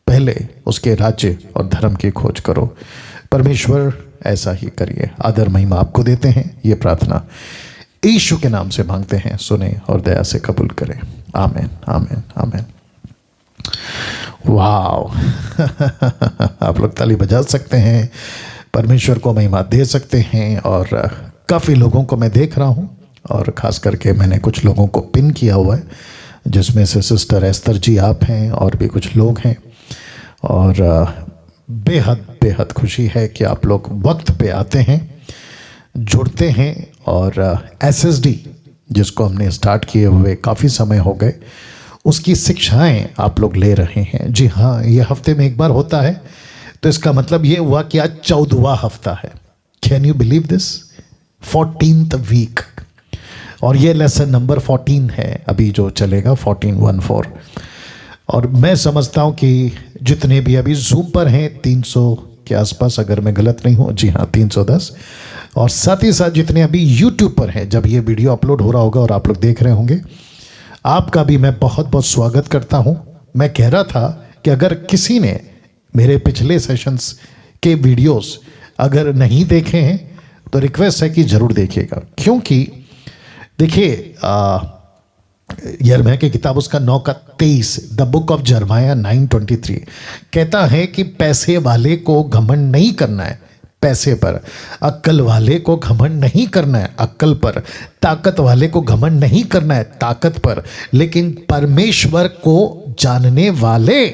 पहले उसके राज्य और धर्म की खोज करो। परमेश्वर ऐसा ही करिए। आदर महिमा आपको देते हैं। ये प्रार्थना यीशु के नाम से मांगते हैं, सुने और दया से कबूल करें। आमीन आमीन आमीन। वाह आप लोग ताली बजा सकते हैं, परमेश्वर को महिमा दे सकते हैं। और काफ़ी लोगों को मैं देख रहा हूँ, और ख़ास करके मैंने कुछ लोगों को पिन किया हुआ है, जिसमें से सिस्टर एस्तर जी आप हैं और भी कुछ लोग हैं। और बेहद बेहद खुशी है कि आप लोग वक्त पे आते हैं, जुड़ते हैं। और SSD जिसको हमने स्टार्ट किए हुए काफ़ी समय हो गए, उसकी शिक्षाएं आप लोग ले रहे हैं। जी हाँ, ये हफ्ते में एक बार होता है, तो इसका मतलब ये हुआ कि आज 14वां हफ्ता है। Can you believe this? 14th week. और ये लेसन नंबर 14 है अभी जो चलेगा, 1414। और मैं समझता हूँ कि जितने भी अभी जूम पर हैं 300 के आसपास, अगर मैं गलत नहीं हूँ, जी हाँ 310। और साथ ही साथ जितने अभी यूट्यूब पर हैं, जब ये वीडियो अपलोड हो रहा होगा और आप लोग देख रहे होंगे, आपका भी मैं बहुत बहुत स्वागत करता हूँ। मैं कह रहा था कि अगर किसी ने मेरे पिछले सेशंस के वीडियोस अगर नहीं देखे हैं तो रिक्वेस्ट है कि ज़रूर देखिएगा। क्योंकि देखिए यिर्मयाह की किताब उसका 9:23, द बुक ऑफ जर्माया 9:23 कहता है कि पैसे वाले को घमंड नहीं करना है पैसे पर, अक्ल वाले को घमंड नहीं करना है अक्ल पर, ताकत वाले को घमंड नहीं करना है ताकत पर, लेकिन परमेश्वर को जानने वाले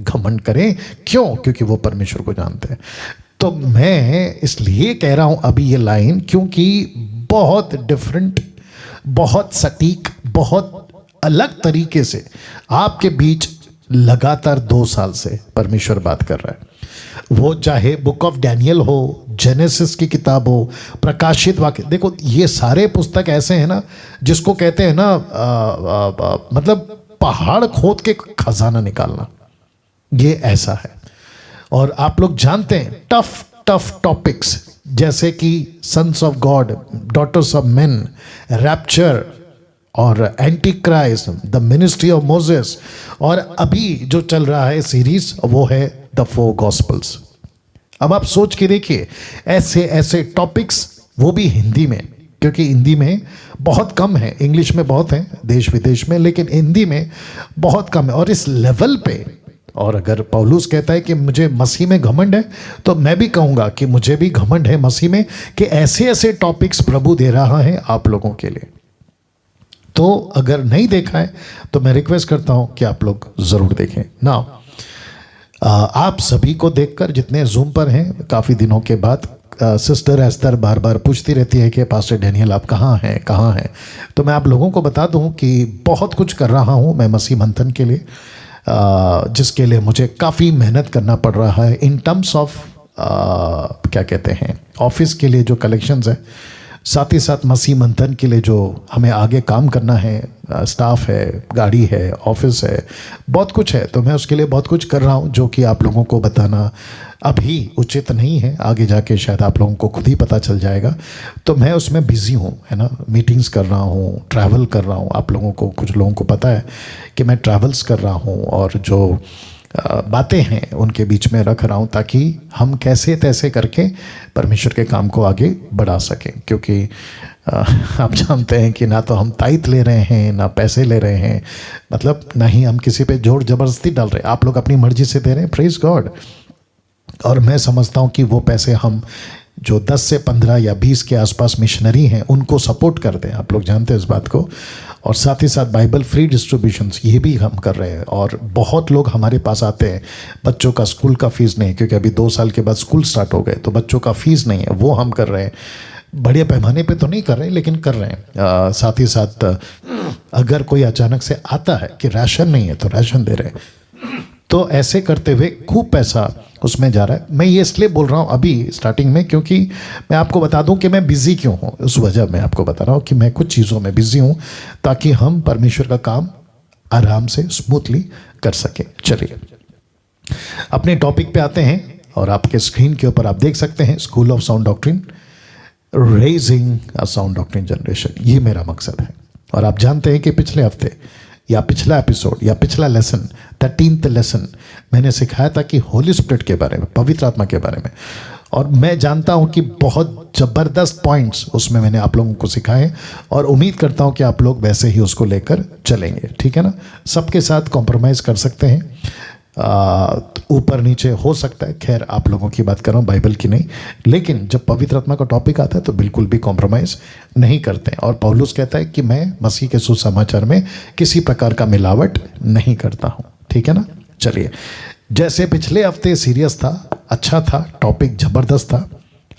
घमंड करें। क्यों? क्योंकि वो परमेश्वर को जानते हैं। तो मैं इसलिए कह रहा हूं अभी ये लाइन, क्योंकि बहुत डिफरेंट, बहुत सटीक, बहुत अलग तरीके से आपके बीच लगातार 2 साल से परमेश्वर बात कर रहा है। वो चाहे बुक ऑफ डैनियल हो, जेनेसिस की किताब हो, प्रकाशित वाक्य, देखो ये सारे पुस्तक ऐसे हैं ना, जिसको कहते हैं ना मतलब पहाड़ खोद के खजाना निकालना, ये ऐसा है। और आप लोग जानते हैं टफ टॉपिक्स जैसे कि sons of God, daughters of men, rapture और antichrist, the ministry of Moses, और अभी जो चल रहा है सीरीज वो है द 4 गॉस्पल्स। अब आप सोच के देखिए, ऐसे ऐसे टॉपिक्स, वो भी हिंदी में, क्योंकि हिंदी में बहुत कम है, इंग्लिश में बहुत है देश विदेश में, लेकिन हिंदी में बहुत कम है। और इस लेवल पे, और अगर पौलुस कहता है कि मुझे मसीह में घमंड है, तो मैं भी कहूँगा कि मुझे भी घमंड है मसीह में, कि ऐसे ऐसे टॉपिक्स प्रभु दे रहा है आप लोगों के लिए। तो अगर नहीं देखा है तो मैं रिक्वेस्ट करता हूँ कि आप लोग ज़रूर देखें ना। आप सभी को देखकर, जितने जूम पर हैं काफ़ी दिनों के बाद, सिस्टर एस्तर बार बार पूछती रहती है कि पास्टर डैनियल आप कहाँ हैं, कहाँ हैं। तो मैं आप लोगों को बता दूं कि बहुत कुछ कर रहा हूं मैं मसीह मंथन के लिए, जिसके लिए मुझे काफ़ी मेहनत करना पड़ रहा है इन टर्म्स ऑफ क्या कहते हैं, ऑफिस के लिए जो कलेक्शंस है, साथ ही साथ मसीह मंथन के लिए जो हमें आगे काम करना है, स्टाफ है, गाड़ी है, ऑफिस है, बहुत कुछ है। तो मैं उसके लिए बहुत कुछ कर रहा हूँ, जो कि आप लोगों को बताना अभी उचित नहीं है, आगे जाके शायद आप लोगों को खुद ही पता चल जाएगा। तो मैं उसमें बिज़ी हूँ, है ना, मीटिंग्स कर रहा हूँ, ट्रैवल कर रहा हूँ। आप लोगों को, कुछ लोगों को पता है कि मैं ट्रैवल्स कर रहा हूँ, और जो बातें हैं उनके बीच में रख रहा हूँ, ताकि हम कैसे तैसे करके परमेश्वर के काम को आगे बढ़ा सकें। क्योंकि आप जानते हैं कि ना तो हम ताइत ले रहे हैं, ना पैसे ले रहे हैं, मतलब ना ही हम किसी पे जोर ज़बरदस्ती डाल रहे हैं। आप लोग अपनी मर्जी से दे रहे हैं, प्रेज गॉड। और मैं समझता हूँ कि वो पैसे हम जो 10 से 15 या 20 के आसपास मिशनरी हैं उनको सपोर्ट कर दें। आप लोग जानते हैं इस बात को। और साथ ही साथ बाइबल फ्री डिस्ट्रीब्यूशंस ये भी हम कर रहे हैं। और बहुत लोग हमारे पास आते हैं, बच्चों का स्कूल का फ़ीस नहीं, क्योंकि अभी 2 साल के बाद स्कूल स्टार्ट हो गए, तो बच्चों का फ़ीस नहीं है, वो हम कर रहे हैं। बड़े पैमाने पे तो नहीं कर रहे, लेकिन कर रहे हैं। साथ ही साथ अगर कोई अचानक से आता है कि राशन नहीं है, तो राशन दे रहे हैं। तो ऐसे करते हुए खूब पैसा उसमें जा रहा है। मैं ये इसलिए बोल रहा हूँ अभी स्टार्टिंग में, क्योंकि मैं आपको बता दूं कि मैं बिज़ी क्यों हूँ। उस वजह मैं आपको बता रहा हूँ कि मैं कुछ चीज़ों में बिज़ी हूँ, ताकि हम परमेश्वर का काम आराम से स्मूथली कर सकें। चलिए अपने टॉपिक पे आते हैं, और आपके स्क्रीन के ऊपर आप देख सकते हैं school of sound doctrine, raising a sound doctrine generation. ये मेरा मकसद है। और आप जानते हैं कि पिछले हफ्ते या पिछला एपिसोड या पिछला लेसन 13th लेसन मैंने सिखाया था कि होली स्पिरिट के बारे में, पवित्र आत्मा के बारे में। और मैं जानता हूं कि बहुत ज़बरदस्त पॉइंट्स उसमें मैंने आप लोगों को सिखाए और उम्मीद करता हूं कि आप लोग वैसे ही उसको लेकर चलेंगे, ठीक है ना। सबके साथ कॉम्प्रोमाइज़ कर सकते हैं, ऊपर नीचे हो सकता है, खैर आप लोगों की बात कर रहा हूँ, बाइबल की नहीं। लेकिन जब पवित्र आत्मा का टॉपिक आता है तो बिल्कुल भी कॉम्प्रोमाइज़ नहीं करते हैं। और पौलुस कहता है कि मैं मसीह के सुसमाचार में किसी प्रकार का मिलावट नहीं करता हूँ, ठीक है ना। चलिए, जैसे पिछले हफ्ते सीरियस था, अच्छा था, टॉपिक ज़बरदस्त था,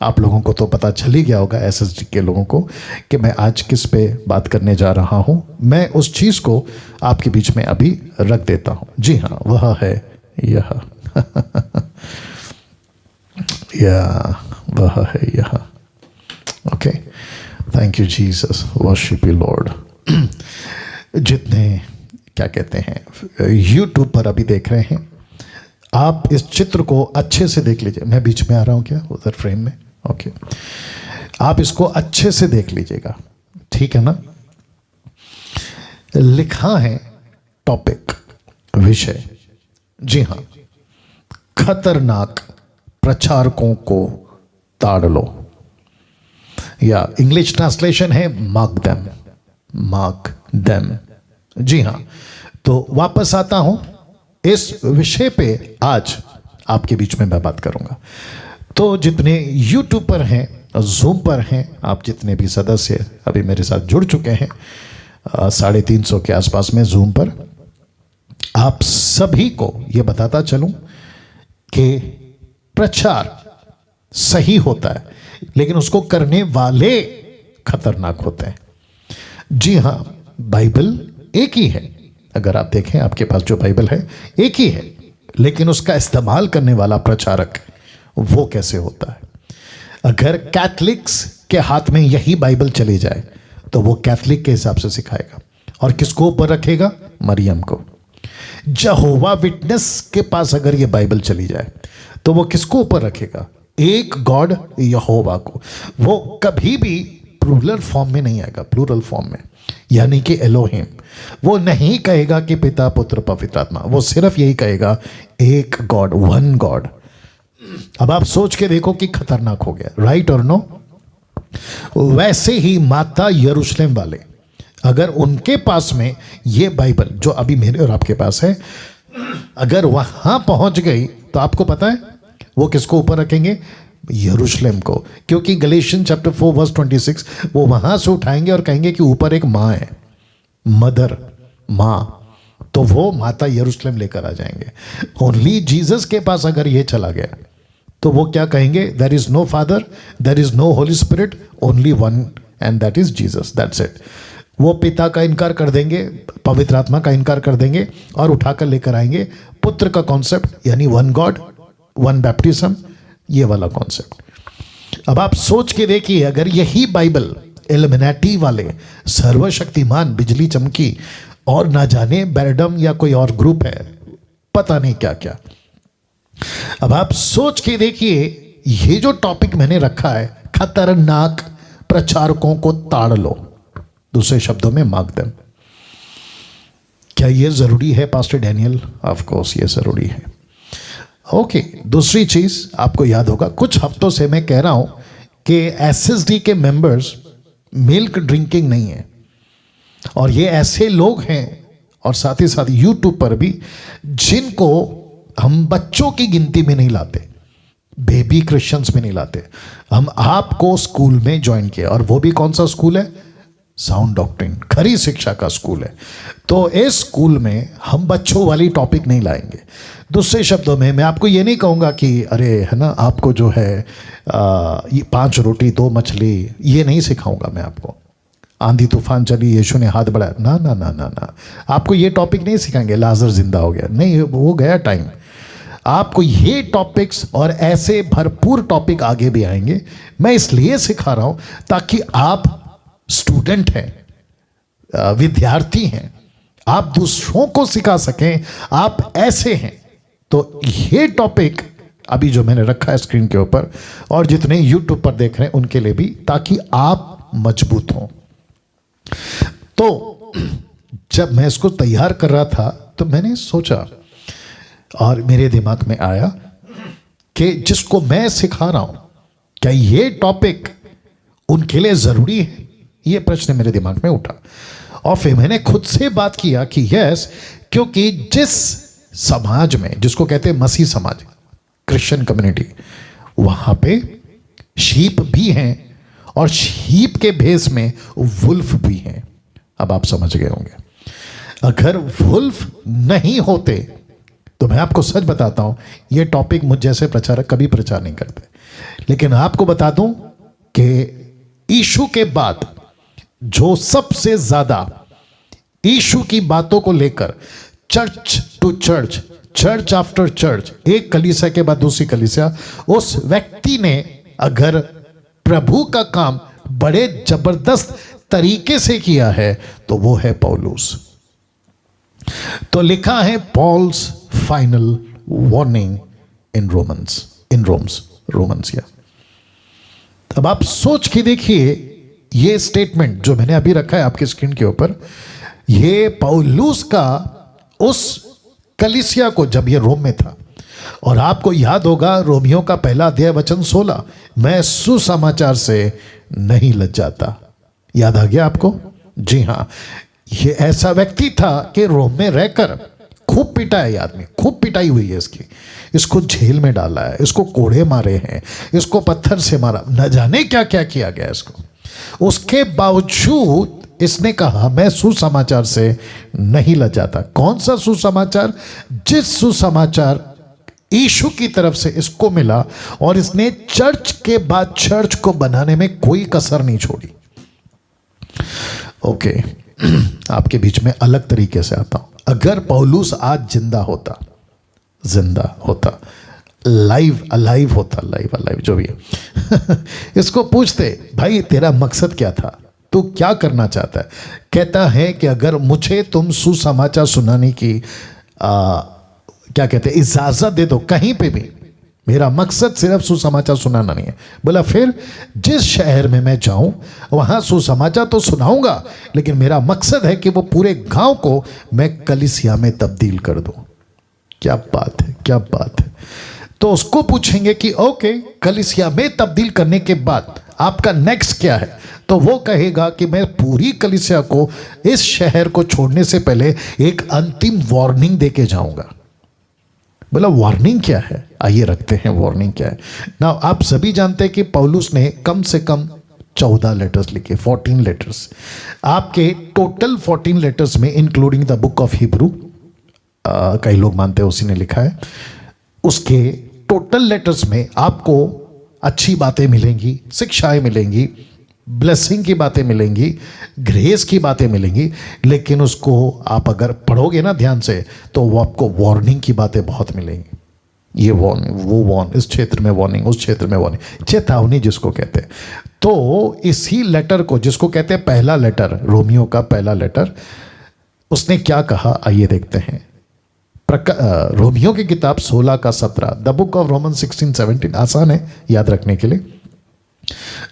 आप लोगों को तो पता चल ही गया होगा, एसएसडी के लोगों को, कि मैं आज किस पे बात करने जा रहा हूं। मैं उस चीज़ को आपके बीच में अभी रख देता हूं। जी हाँ, वह है यह वह है यह। Okay, thank you Jesus, worship you Lord. जितने क्या कहते हैं यूट्यूब पर अभी देख रहे हैं, आप इस चित्र को अच्छे से देख लीजिए। मैं बीच में आ रहा हूँ क्या उधर फ्रेम में? ओके, आप इसको अच्छे से देख लीजिएगा, ठीक है ना। लिखा है टॉपिक, विषय, जी हाँ, खतरनाक प्रचारकों को ताड़ लो, या इंग्लिश ट्रांसलेशन है मार्क देम, मार्क देम। जी हाँ, तो वापस आता हूं इस विषय पे। आज आपके बीच में मैं बात करूंगा। तो जितने यूट्यूब पर हैं, जूम पर हैं, आप जितने भी सदस्य अभी मेरे साथ जुड़ चुके हैं, 350 के आसपास में जूम पर, आप सभी को ये बताता चलूं कि प्रचार सही होता है, लेकिन उसको करने वाले खतरनाक होते हैं। जी हाँ, बाइबल एक ही है, अगर आप देखें आपके पास जो बाइबल है एक ही है, लेकिन उसका इस्तेमाल करने वाला प्रचारक वो कैसे होता है। अगर कैथलिक्स के हाथ में यही बाइबल चली जाए तो वो कैथलिक के हिसाब से सिखाएगा, और किसको ऊपर रखेगा? मरियम को। यहोवा विटनेस के पास अगर ये बाइबल चली जाए तो वो किसको ऊपर रखेगा? एक गॉड यहोवा को। वो कभी भी प्लूरल फॉर्म में नहीं आएगा, प्लूरल फॉर्म में, यानी कि एलोहिम। वो नहीं कहेगा कि पिता पुत्र पवित्र आत्मा, वो सिर्फ यही कहेगा एक गॉड, वन गॉड। अब आप सोच के देखो कि खतरनाक हो गया, राइट और नो? वैसे ही माता यरूशलेम वाले, अगर उनके पास में ये बाइबल जो अभी मेरे और आपके पास है, अगर वहां पहुंच गई तो आपको पता है वो किसको ऊपर रखेंगे? यरूशलेम को। क्योंकि गलेशियन चैप्टर 4 वर्स 26 वो वहां से उठाएंगे और कहेंगे कि ऊपर एक माँ है, मदर, माँ, तो वो माता यरूशलेम लेकर आ जाएंगे। ओनली जीसस के पास अगर ये चला गया तो वो क्या कहेंगे? There is no father, there is no holy spirit, only one, and that is Jesus, that's it. वो पिता का इनकार कर देंगे, पवित्र आत्मा का इनकार कर देंगे, और उठाकर लेकर आएंगे पुत्र का कॉन्सेप्ट, यानी वन गॉड, वन बैप्टिज्म, ये वाला कॉन्सेप्ट। अब आप सोच के देखिए, अगर यही बाइबल इल्यूमिनेटी वाले, सर्वशक्तिमान, बिजली चमकी, और ना जाने बैरडम या कोई और ग्रुप है, पता नहीं क्या क्या। अब आप सोच के देखिए, ये जो टॉपिक मैंने रखा है, खतरनाक प्रचारकों को ताड़ लो, दूसरे शब्दों में मार्क देम, क्या ये जरूरी है पास्टर डैनियल? ऑफ कोर्स ये जरूरी है। ओके, दूसरी चीज आपको याद होगा, कुछ हफ्तों से मैं कह रहा हूं कि एसएसडी के मेंबर्स मिल्क ड्रिंकिंग नहीं है, और ये ऐसे लोग हैं, और साथ ही साथ यूट्यूब पर भी, जिनको हम बच्चों की गिनती में नहीं लाते, बेबी क्रिश्चियंस में नहीं लाते। हम आपको स्कूल में ज्वाइन किया, और वो भी कौन सा स्कूल है? साउंड डॉक्ट्रिन, खरी शिक्षा का स्कूल है। तो इस स्कूल में हम बच्चों वाली टॉपिक नहीं लाएंगे। दूसरे शब्दों में मैं आपको ये नहीं कहूँगा कि अरे है ना, आपको जो है ये 5 रोटी 2 मछली, ये नहीं सिखाऊंगा मैं आपको। आंधी तूफान चली, यीशु ने हाथ बढ़ाया, ना ना ना ना ना, आपको ये टॉपिक नहीं सिखाएंगे। लाजर जिंदा हो गया, नहीं, वो गया टाइम। आपको ये टॉपिक्स और ऐसे भरपूर टॉपिक आगे भी आएंगे। मैं इसलिए सिखा रहा हूं ताकि आप स्टूडेंट हैं, विद्यार्थी हैं, आप दूसरों को सिखा सकें, आप ऐसे हैं। तो ये टॉपिक अभी जो मैंने रखा है स्क्रीन के ऊपर, और जितने यूट्यूब पर देख रहे हैं उनके लिए भी, ताकि आप मजबूत हों। तो जब मैं इसको तैयार कर रहा था तो मैंने सोचा और मेरे दिमाग में आया कि जिसको मैं सिखा रहा हूं, क्या ये टॉपिक उनके लिए जरूरी है? ये प्रश्न मेरे दिमाग में उठा और फिर मैंने खुद से बात किया कि यस, क्योंकि जिस समाज में, जिसको कहते हैं मसीह समाज, क्रिश्चियन कम्युनिटी, वहां पे शीप भी हैं और शीप के भेष में वुल्फ भी हैं। अब आप समझ गए होंगे। अगर वुल्फ नहीं होते तो मैं आपको सच बताता हूं, ये टॉपिक मुझ जैसे प्रचारक कभी प्रचार नहीं करते। लेकिन आपको बता दूं कि यीशु के बाद जो सबसे ज्यादा यीशु की बातों को लेकर church to church, church after church, एक कलीसिया के बाद दूसरी कलीसिया, उस व्यक्ति ने अगर प्रभु का काम बड़े जबरदस्त तरीके से किया है तो वो है पौलुस। तो लिखा है पॉल्स फाइनल वार्निंग इन रोमन्स या। अब आप सोच के देखिए, ये स्टेटमेंट जो मैंने अभी रखा है आपकी स्क्रीन के ऊपर, ये पौलुस का उस कलीसिया को, जब ये रोम में था, और आपको याद होगा रोमियो का पहला अध्याय वचन 16, मैं सुसमाचार से नहीं लज्जाता। याद आ गया आपको? जी हां, ये ऐसा व्यक्ति था कि रोम में रहकर खूब पिटा है आदमी, खूब पिटाई हुई है इसकी, इसको जेल में डाला है, इसको कोड़े मारे हैं, इसको पत्थर से मारा, न जाने क्या क्या किया गया इसको। उसके बावजूद इसने कहा मैं सुसमाचार से नहीं लजाता। कौन सा सुसमाचार? जिस सुसमाचार यीशु की तरफ से इसको मिला, और इसने चर्च के बाद चर्च को बनाने में कोई कसर नहीं छोड़ी। ओके, आपके बीच में अलग तरीके से आता हूं। अगर पौलुस आज जिंदा होता, अलाइव होता, जो भी है इसको पूछते, भाई तेरा मकसद क्या था, तू क्या करना चाहता है? कहता है कि अगर मुझे तुम सुसमाचार सुनाने की क्या कहते हैं, इजाजत दे दो कहीं पे भी, मेरा मकसद सिर्फ सुसमाचार सुनाना नहीं है। बोला फिर जिस शहर में मैं जाऊं वहां सुसमाचार तो सुनाऊंगा, लेकिन मेरा मकसद है कि वो पूरे गांव को मैं कलीसिया में तब्दील कर दूं। क्या बात है, क्या बात है। तो उसको पूछेंगे कि ओके, कलीसिया में तब्दील करने के बाद आपका नेक्स्ट क्या है? तो वो कहेगा कि मैं पूरी कलीसिया को, इस शहर को छोड़ने से पहले एक अंतिम वार्निंग दे के जाऊंगा। बोला वार्निंग क्या है? आइए रखते हैं वार्निंग क्या है ना। आप सभी जानते हैं कि पौलुस ने कम से कम 14 लेटर्स लिखे, 14 लेटर्स। आपके टोटल 14 लेटर्स में including the book of Hebrew, कई लोग मानते हैं उसी ने लिखा है, उसके टोटल लेटर्स में आपको अच्छी बातें मिलेंगी, शिक्षाएं मिलेंगी, ब्लेसिंग की बातें मिलेंगी, ग्रेस की बातें मिलेंगी, लेकिन उसको आप अगर पढ़ोगे ना ध्यान से तो वो आपको वार्निंग की बातें बहुत मिलेंगी। ये वार्निंग, वो वार्निंग, इस क्षेत्र में वार्निंग, उस क्षेत्र में वार्निंग, चेतावनी जिसको कहते हैं। तो इसी लेटर को, जिसको कहते हैं पहला लेटर, रोमियो का पहला लेटर, उसने क्या कहा आइए देखते हैं। रोमियो की किताब 16 का 17, द बुक ऑफ रोमन 16-17, आसान है याद रखने के लिए।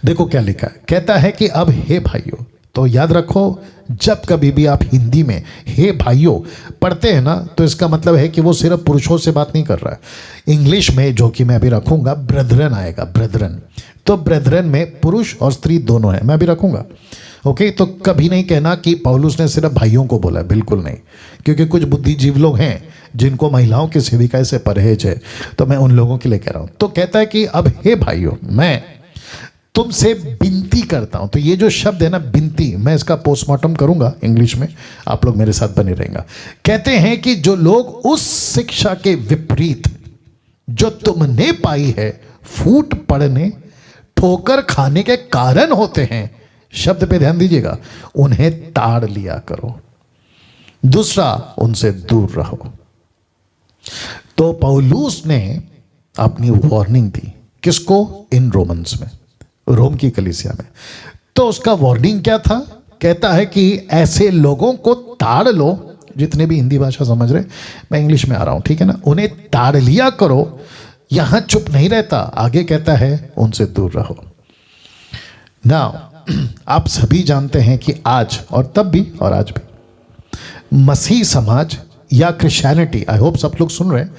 देखो क्या लिखा है। कहता है कि अब हे भाइयों, तो याद रखो जब कभी भी आप हिंदी में हे भाइयों पढ़ते हैं ना, तो इसका मतलब है कि वो सिर्फ पुरुषों से बात नहीं कर रहा है। इंग्लिश में जो कि मैं अभी रखूंगा ब्रेदरन आएगा, ब्रेदरन। तो ब्रेदरन में पुरुष और स्त्री दोनों है, मैं अभी रखूंगा। ओके, तो कभी नहीं कहना कि पौलुस ने सिर्फ भाइयों को बोला, बिल्कुल नहीं, क्योंकि कुछ बुद्धिजीव लोग हैं जिनको महिलाओं की सेविकाई से परहेज है, तो मैं उन लोगों के लिए कह रहा हूं। तो कहता है कि अब हे भाइयों, मैं तुमसे विनती करता हूं। तो ये जो शब्द है ना विनती, मैं इसका पोस्टमार्टम करूंगा इंग्लिश में, आप लोग मेरे साथ बने रहेंगे। कहते हैं कि जो लोग उस शिक्षा के विपरीत जो तुमने पाई है, फूट पड़ने, ठोकर खाने के कारण होते हैं, शब्द पे ध्यान दीजिएगा, उन्हें ताड़ लिया करो। दूसरा, उनसे दूर रहो। तो पौलुस ने अपनी वार्निंग दी, किसको? इन रोमन्स में, रोम की कलीसिया में। तो उसका वार्निंग क्या था? कहता है कि ऐसे लोगों को ताड़ लो, जितने भी हिंदी भाषा समझ रहे, मैं इंग्लिश में आ रहा हूं, ठीक है ना, उन्हें ताड़ लिया करो। यहां चुप नहीं रहता, आगे कहता है उनसे दूर रहो। नाउ आप सभी जानते हैं कि आज और तब भी और आज भी मसीह समाज या क्रिश्चियनिटी, आई होप सब लोग सुन रहे हैं,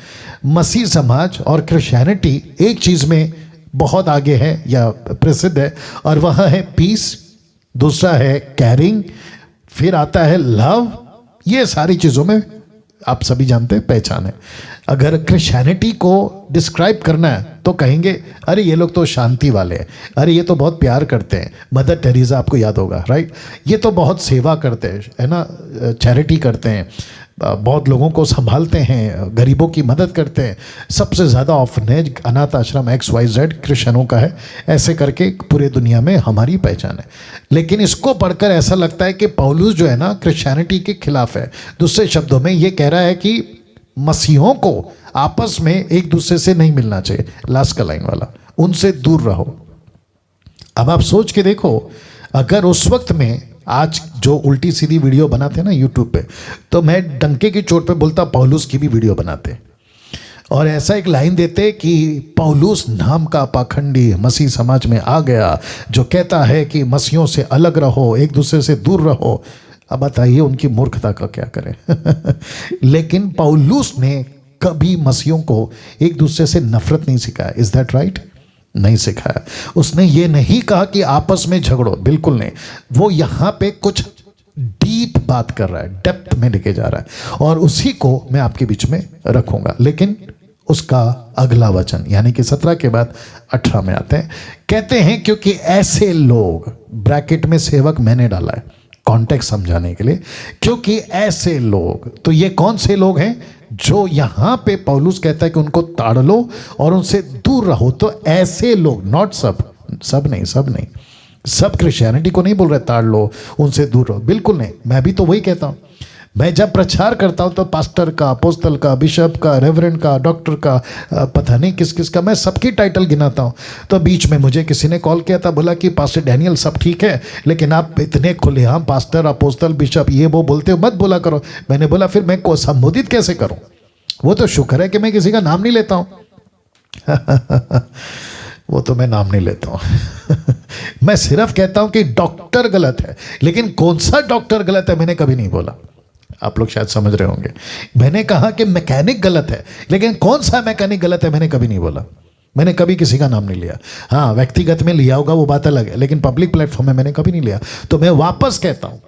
मसीह समाज और क्रिश्चियनिटी एक चीज में बहुत आगे है या प्रसिद्ध है, और वह है पीस, दूसरा है कैरिंग, फिर आता है लव। ये सारी चीजों में आप सभी जानते हैं पहचान है। अगर क्रिश्चियनिटी को डिस्क्राइब करना है तो कहेंगे अरे ये लोग तो शांति वाले हैं, अरे ये तो बहुत प्यार करते हैं। मदर टेरेसा आपको याद होगा, राइट? ये तो बहुत सेवा करते हैं, है ना, चैरिटी करते हैं, बहुत लोगों को संभालते हैं, गरीबों की मदद करते हैं। सबसे ज़्यादा ऑर्फनेज, अनाथ आश्रम XYZ क्रिश्चियनों का है। ऐसे करके पूरे दुनिया में हमारी पहचान है। लेकिन इसको पढ़कर ऐसा लगता है कि पौलुस जो है ना क्रिश्चियनिटी के खिलाफ है। दूसरे शब्दों में ये कह रहा है कि मसीहों को आपस में एक दूसरे से नहीं मिलना चाहिए, लास्ट का लाइन वाला, उनसे दूर रहो। अब आप सोच के देखो, अगर उस वक्त में आज जो उल्टी सीधी वीडियो बनाते हैं ना यूट्यूब पे, तो मैं डंके की चोट पे बोलता पौलुस की भी वीडियो बनाते और ऐसा एक लाइन देते कि पौलुस नाम का पाखंडी मसीह समाज में आ गया जो कहता है कि मसीहों से अलग रहो, एक दूसरे से दूर रहो। अब बताइए उनकी मूर्खता का क्या करें। लेकिन पौलुस ने कभी मसीहों को एक दूसरे से नफरत नहीं सिखाया। Is that right? नहीं सिखाया। उसने ये नहीं कहा कि आपस में झगड़ो, बिल्कुल नहीं। वो यहां पे कुछ डीप बात कर रहा है, डेप्थ में लेके जा रहा है, और उसी को मैं आपके बीच में रखूंगा। लेकिन उसका अगला वचन यानी कि 17 के बाद 18 में आते हैं। कहते हैं क्योंकि ऐसे लोग, ब्रैकेट में सेवक मैंने डाला है कॉन्टेक्स्ट समझाने के लिए, क्योंकि ऐसे लोग, तो ये कौन से लोग हैं जो यहां पे पौलुस कहता है कि उनको ताड़ लो और उनसे दूर रहो। तो ऐसे लोग, नॉट सब, सब नहीं, सब नहीं, सब क्रिश्चियनिटी को नहीं बोल रहे ताड़ लो उनसे दूर रहो, बिल्कुल नहीं। मैं भी तो वही कहता हूं। मैं जब प्रचार करता हूं तो पास्टर का, अपोस्तल का, बिशप का, रेवरेंड का, डॉक्टर का, पता नहीं किस किस का, मैं सबकी टाइटल गिनाता हूं। तो बीच में मुझे किसी ने कॉल किया था, बोला कि पास्टर डैनियल सब ठीक है लेकिन आप इतने खुलेआम पास्टर, अपोस्तल, बिशप ये वो बोलते हो, मत बोला करो। मैंने बोला फिर मैं को संबोधित कैसे करूं? वो तो शुक्र है कि मैं किसी का नाम नहीं लेता हूं। वो तो मैं नाम नहीं लेता हूं। मैं सिर्फ कहता हूं कि डॉक्टर गलत है, लेकिन कौन सा डॉक्टर गलत है मैंने कभी नहीं बोला। आप लोग शायद समझ रहे होंगे। मैंने कहा कि मैकेनिक गलत है, लेकिन कौन सा मैकेनिक गलत है मैंने कभी नहीं बोला। मैंने कभी किसी का नाम नहीं लिया। हाँ, व्यक्तिगत में लिया होगा वो बात अलग है, लेकिन पब्लिक प्लेटफॉर्म में मैंने कभी नहीं लिया। तो मैं वापस कहता हूं,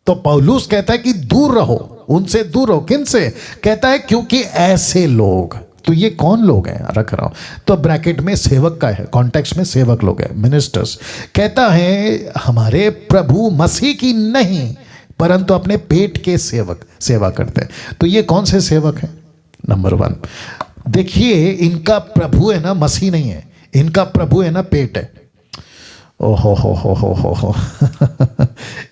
तो पौलुस कहता है कि दूर रहो, उनसे दूर रहो। किन से? कहता है क्योंकि ऐसे लोग। तो ये कौन लोग हैं? रख रहा हूं, तो ब्रैकेट में सेवक का है, कॉन्टेक्स्ट में सेवक लोग हैं, मिनिस्टर्स। कहता है हमारे प्रभु मसीह की नहीं परंतु अपने पेट के सेवक सेवा करते हैं। तो ये कौन से सेवक हैं? नंबर 1, देखिए इनका प्रभु है ना मसीह नहीं है, इनका प्रभु है ना पेट है। ओहो हो।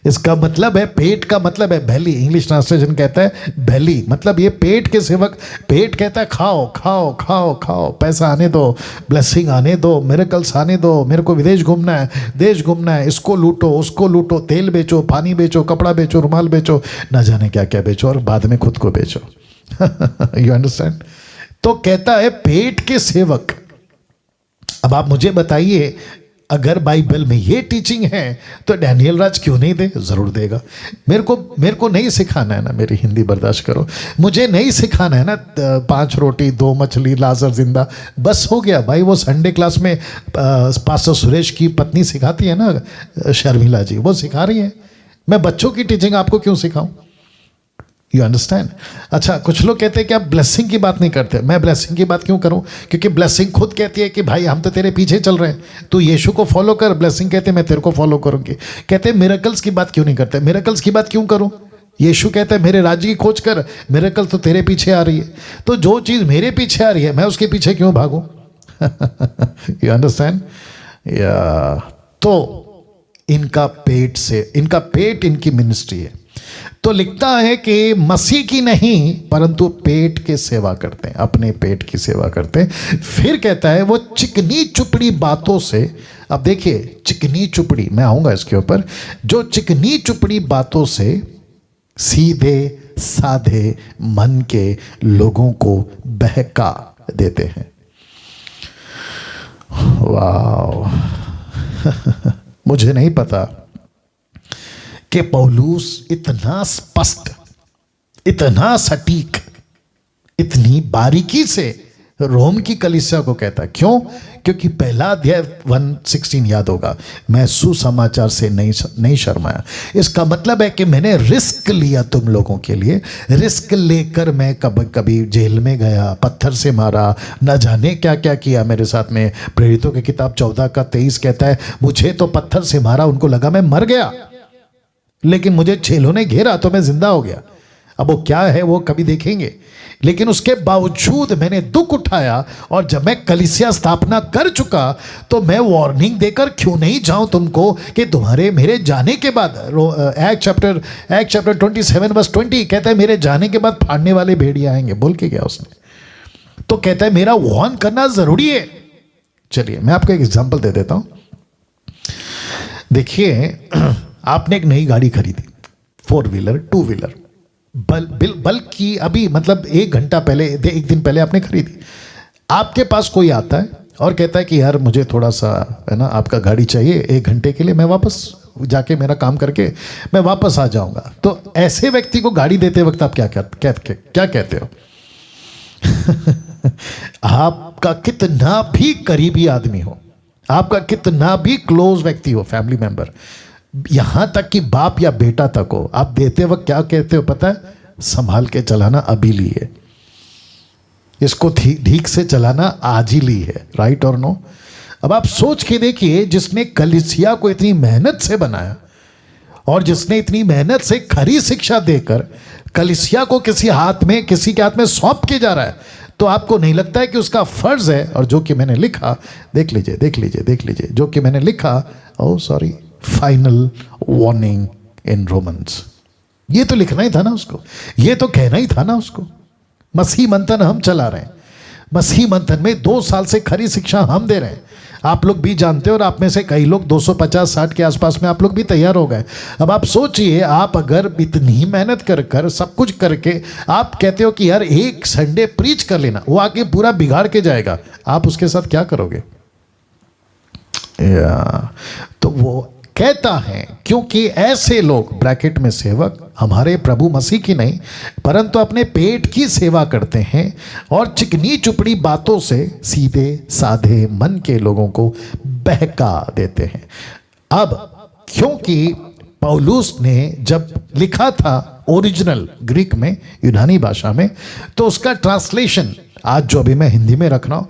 इसका मतलब है, पेट का मतलब है बेली। इंग्लिश ट्रांसलेशन कहता है बेली, मतलब ये पेट के सेवक। पेट कहता है खाओ खाओ खाओ खाओ, पैसा आने दो, ब्लेसिंग आने दो, मिरेकल्स आने दो, मेरे को विदेश घूमना है, देश घूमना है, इसको लूटो उसको लूटो, तेल बेचो, पानी बेचो, कपड़ा बेचो, रुमाल बेचो, ना जाने क्या क्या बेचो, और बाद में खुद को बेचो। You understand? तो कहता है पेट के सेवक। अब आप मुझे बताइए, अगर बाइबल में ये टीचिंग है तो डैनियल राज क्यों नहीं दे? जरूर देगा। मेरे को नहीं सिखाना है ना, मेरी हिंदी बर्दाश्त करो, मुझे नहीं सिखाना है ना 5 रोटी 2 मछली लाजर जिंदा, बस हो गया भाई। वो संडे क्लास में पास्टर सुरेश की पत्नी सिखाती है ना, शर्मिला जी, वो सिखा रही है। मैं बच्चों की टीचिंग आपको क्यों सिखाऊं? You understand? अच्छा, कुछ लोग कहते हैं कि आप ब्लेसिंग की बात नहीं करते। मैं ब्लेसिंग की बात क्यों करूं? क्योंकि ब्लेसिंग खुद कहती है कि भाई हम तो तेरे पीछे चल रहे हैं, तू यीशु को फॉलो कर। ब्लेसिंग कहते हैं मैं तेरे को फॉलो करूंगी। कहते हैं मिरेकल्स की बात क्यों नहीं करते? मिरेकल्स की बात क्यों करूं? यीशु कहता है मेरे राज्य की खोज कर, मिरेकल तो तेरे पीछे आ रही है। तो जो चीज़ मेरे पीछे आ रही है मैं उसके पीछे क्यों भागूं? You understand? या तो इनका पेट से, इनका पेट इनकी मिनिस्ट्री है। तो लिखता है कि मसीह की नहीं परंतु पेट के सेवा करते हैं, अपने पेट की सेवा करते हैं। फिर कहता है वो चिकनी चुपड़ी बातों से, अब देखिए चिकनी चुपड़ी, मैं आऊंगा इसके ऊपर, जो चिकनी चुपड़ी बातों से सीधे साधे मन के लोगों को बहका देते हैं। वाह। मुझे नहीं पता कि पौलुस इतना स्पष्ट इतना सटीक, इतनी बारीकी से रोम की कलीसिया को कहता है। क्यों? क्योंकि पहला अध्याय 1:16 याद होगा, मैं सुसमाचार से नहीं शर्माया। इसका मतलब है कि मैंने रिस्क लिया तुम लोगों के लिए। रिस्क लेकर मैं कभी कभी जेल में गया, पत्थर से मारा, न जाने क्या क्या किया मेरे साथ में। प्रेरितों की किताब 14:23 कहता है, मुझे तो पत्थर से मारा, उनको लगा मैं मर गया, लेकिन मुझे चेलों ने घेरा तो मैं जिंदा हो गया। अब वो क्या है वो कभी देखेंगे, लेकिन उसके बावजूद मैंने दुख उठाया। और जब मैं कलीसिया स्थापना कर चुका तो मैं वार्निंग देकर क्यों नहीं जाऊं तुमको कि तुम्हारे मेरे जाने के बाद, एक्ट चैप्टर 27:20 कहता है, मेरे जाने के बाद फाड़ने वाले भेड़िया आएंगे। बोल के गया उसने, तो कहता है मेरा वार्न करना जरूरी है। चलिए मैं आपको एक एग्जांपल दे देता हूं। देखिए, आपने एक नई गाड़ी खरीदी, 4 व्हीलर 2 व्हीलर, बल्कि अभी मतलब 1 घंटा पहले, 1 दिन पहले आपने खरीदी। आपके पास कोई आता है और कहता है कि यार मुझे थोड़ा सा है ना आपका गाड़ी चाहिए 1 घंटे के लिए, मैं वापस जाके मेरा काम करके मैं वापस आ जाऊंगा। तो ऐसे व्यक्ति को गाड़ी देते वक्त आप क्या कहते हो? आपका कितना भी करीबी आदमी हो, आपका कितना भी क्लोज व्यक्ति हो, फैमिली मेंबर, यहां तक कि बाप या बेटा तक हो, आप देते वक्त क्या कहते हो पता है? संभाल के चलाना अभी ली है, इसको ठीक से चलाना आज ही ली है। राइट और नो? अब आप सोच के देखिए, जिसने कलीसिया को इतनी मेहनत से बनाया और जिसने इतनी मेहनत से खरी शिक्षा देकर कलीसिया को किसी के हाथ में सौंप के जा रहा है, तो आपको नहीं लगता है कि उसका फर्ज है? और जो कि मैंने लिखा, देख लीजिए जो कि मैंने लिखा, फाइनल वार्निंग इन रोमन्स, ये तो लिखना ही था ना उसको, ये तो कहना ही था ना उसको। मसीह मंथन हम चला रहे हैं, मसीह मंथन में 2 साल से खरी शिक्षा हम दे रहे हैं। आप लोग भी जानते हो, और आप में से कई लोग 250-60 के आसपास में आप लोग भी तैयार हो गए। अब आप सोचिए, आप अगर इतनी मेहनत कर सब कुछ करके आप कहते हो कि यार एक संडे प्रीच कर लेना, वो आके पूरा बिगाड़ के जाएगा, आप उसके साथ क्या करोगे? तो वो कहता है, क्योंकि ऐसे लोग, ब्रैकेट में सेवक, हमारे प्रभु मसीह की नहीं परंतु अपने पेट की सेवा करते हैं और चिकनी चुपड़ी बातों से सीधे साधे मन के लोगों को बहका देते हैं। अब क्योंकि पौलुस ने जब लिखा था ओरिजिनल ग्रीक में, यूनानी भाषा में, तो उसका ट्रांसलेशन आज जो अभी मैं हिंदी में रख रहा हूं,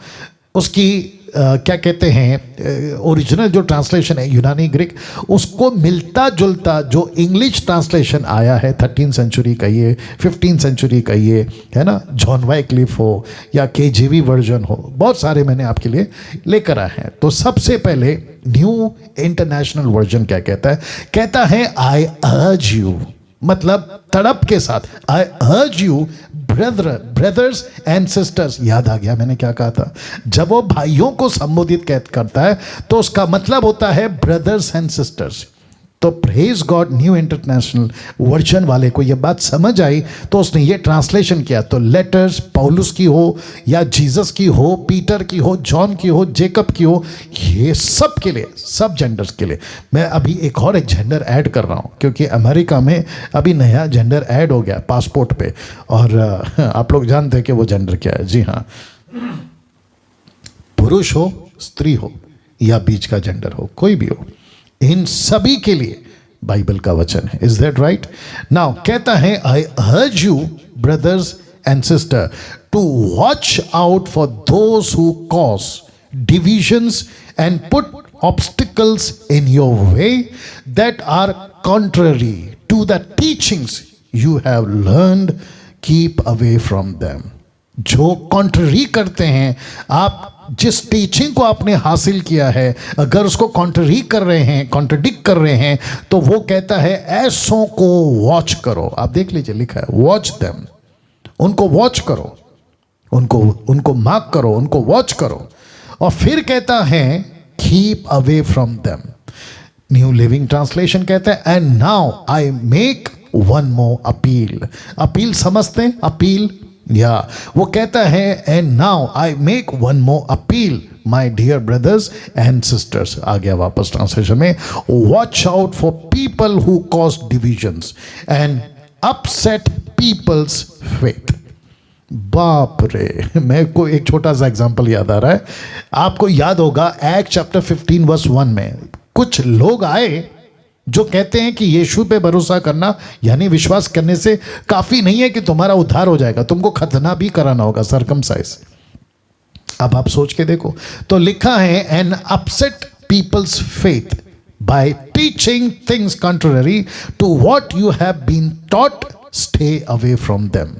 उसकी क्या कहते हैं, ओरिजिनल जो ट्रांसलेशन है यूनानी ग्रीक, उसको मिलता जुलता जो इंग्लिश ट्रांसलेशन आया है 13th सेंचुरी का, ये 15th सेंचुरी का, ये है ना, जॉन वाइक्लिफ हो या KJV वर्जन हो, बहुत सारे मैंने आपके लिए लेकर आए हैं। तो सबसे पहले न्यू इंटरनेशनल वर्जन क्या कहता है आई अर्ज यू, मतलब तड़प के साथ, आई urge you brothers and sisters. याद आ गया मैंने क्या कहा था? जब वो भाइयों को संबोधित करता है तो उसका मतलब होता है ब्रदर्स एंड सिस्टर्स। तो praise God, new international version वाले को ये बात समझ आई तो उसने ये ट्रांसलेशन किया। तो लेटर्स पौलुस की हो या जीसस की हो, पीटर की हो, जॉन की हो, जेकब की हो, ये सब के लिए, सब जेंडर्स के लिए। मैं अभी एक जेंडर ऐड कर रहा हूँ, क्योंकि अमेरिका में अभी नया जेंडर ऐड हो गया पासपोर्ट पे, और आप लोग जानते हैं कि वो जेंडर क्या है। जी हाँ, पुरुष हो, स्त्री हो या बीच का जेंडर हो, कोई भी हो, इन सभी के लिए बाइबल का वचन है। Is that right? नाउ कहता है, I urge you brothers and sister to watch out for those who cause divisions and put obstacles in your way that are contrary to the teachings you have learned, keep away from them. जो contrary करते हैं, आप जिस teaching को आपने हासिल किया है, अगर उसको कॉन्ट्ररी कर रहे हैं, कॉन्ट्रडिक्ट कर रहे हैं, तो वो कहता है ऐसों को वॉच करो। आप देख लीजिए, लिखा है वॉच देम, उनको वॉच करो, उनको मार्क करो, उनको वॉच करो। और फिर कहता है keep away from them. New Living Translation कहता है and now I make one more appeal. Appeal समझते हैं? अपील, या वो कहता है and now I make one more appeal my dear brothers and sisters. आ गया वापस ट्रांसलेशन में, watch out for people who cause divisions and upset people's faith. बाप रे, मेरे को एक छोटा सा एग्जांपल याद आ रहा है। आपको याद होगा एक्ट चैप्टर 15 वर्स 1 में कुछ लोग आए जो कहते हैं कि यीशु पे भरोसा करना यानी विश्वास करने से काफी नहीं है कि तुम्हारा उद्धार हो जाएगा, तुमको खतना भी कराना होगा, सर्कमसाइज। अब आप सोच के देखो, तो लिखा है an upset people's faith by teaching things contrary to what you have been taught, stay away from them.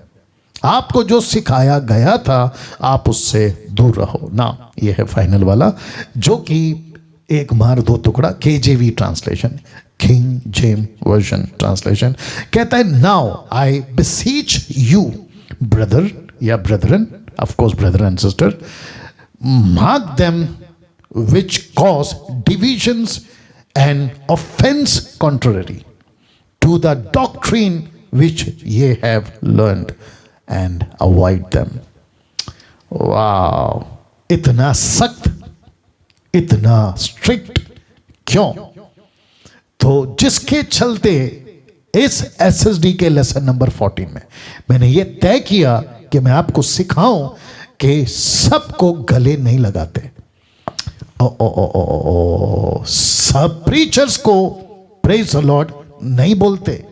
आपको जो सिखाया गया था आप उससे दूर रहो ना। यह है फाइनल वाला, जो कि एक मार दो टुकड़ा KJV translation, King James version translation, कहता है now I beseech you brother या brethren, of course brother and sister, mark them which cause divisions and offence contrary to the doctrine which ye have learned and avoid them। वाह, इतना सख्त, इतना strict क्यों? तो जिसके चलते इस SSD के लेसन नंबर 14 में मैंने ये तय किया कि मैं आपको सिखाऊं कि सबको गले नहीं लगाते। सब प्रीचर्स को प्रेज द लॉर्ड नहीं बोलते,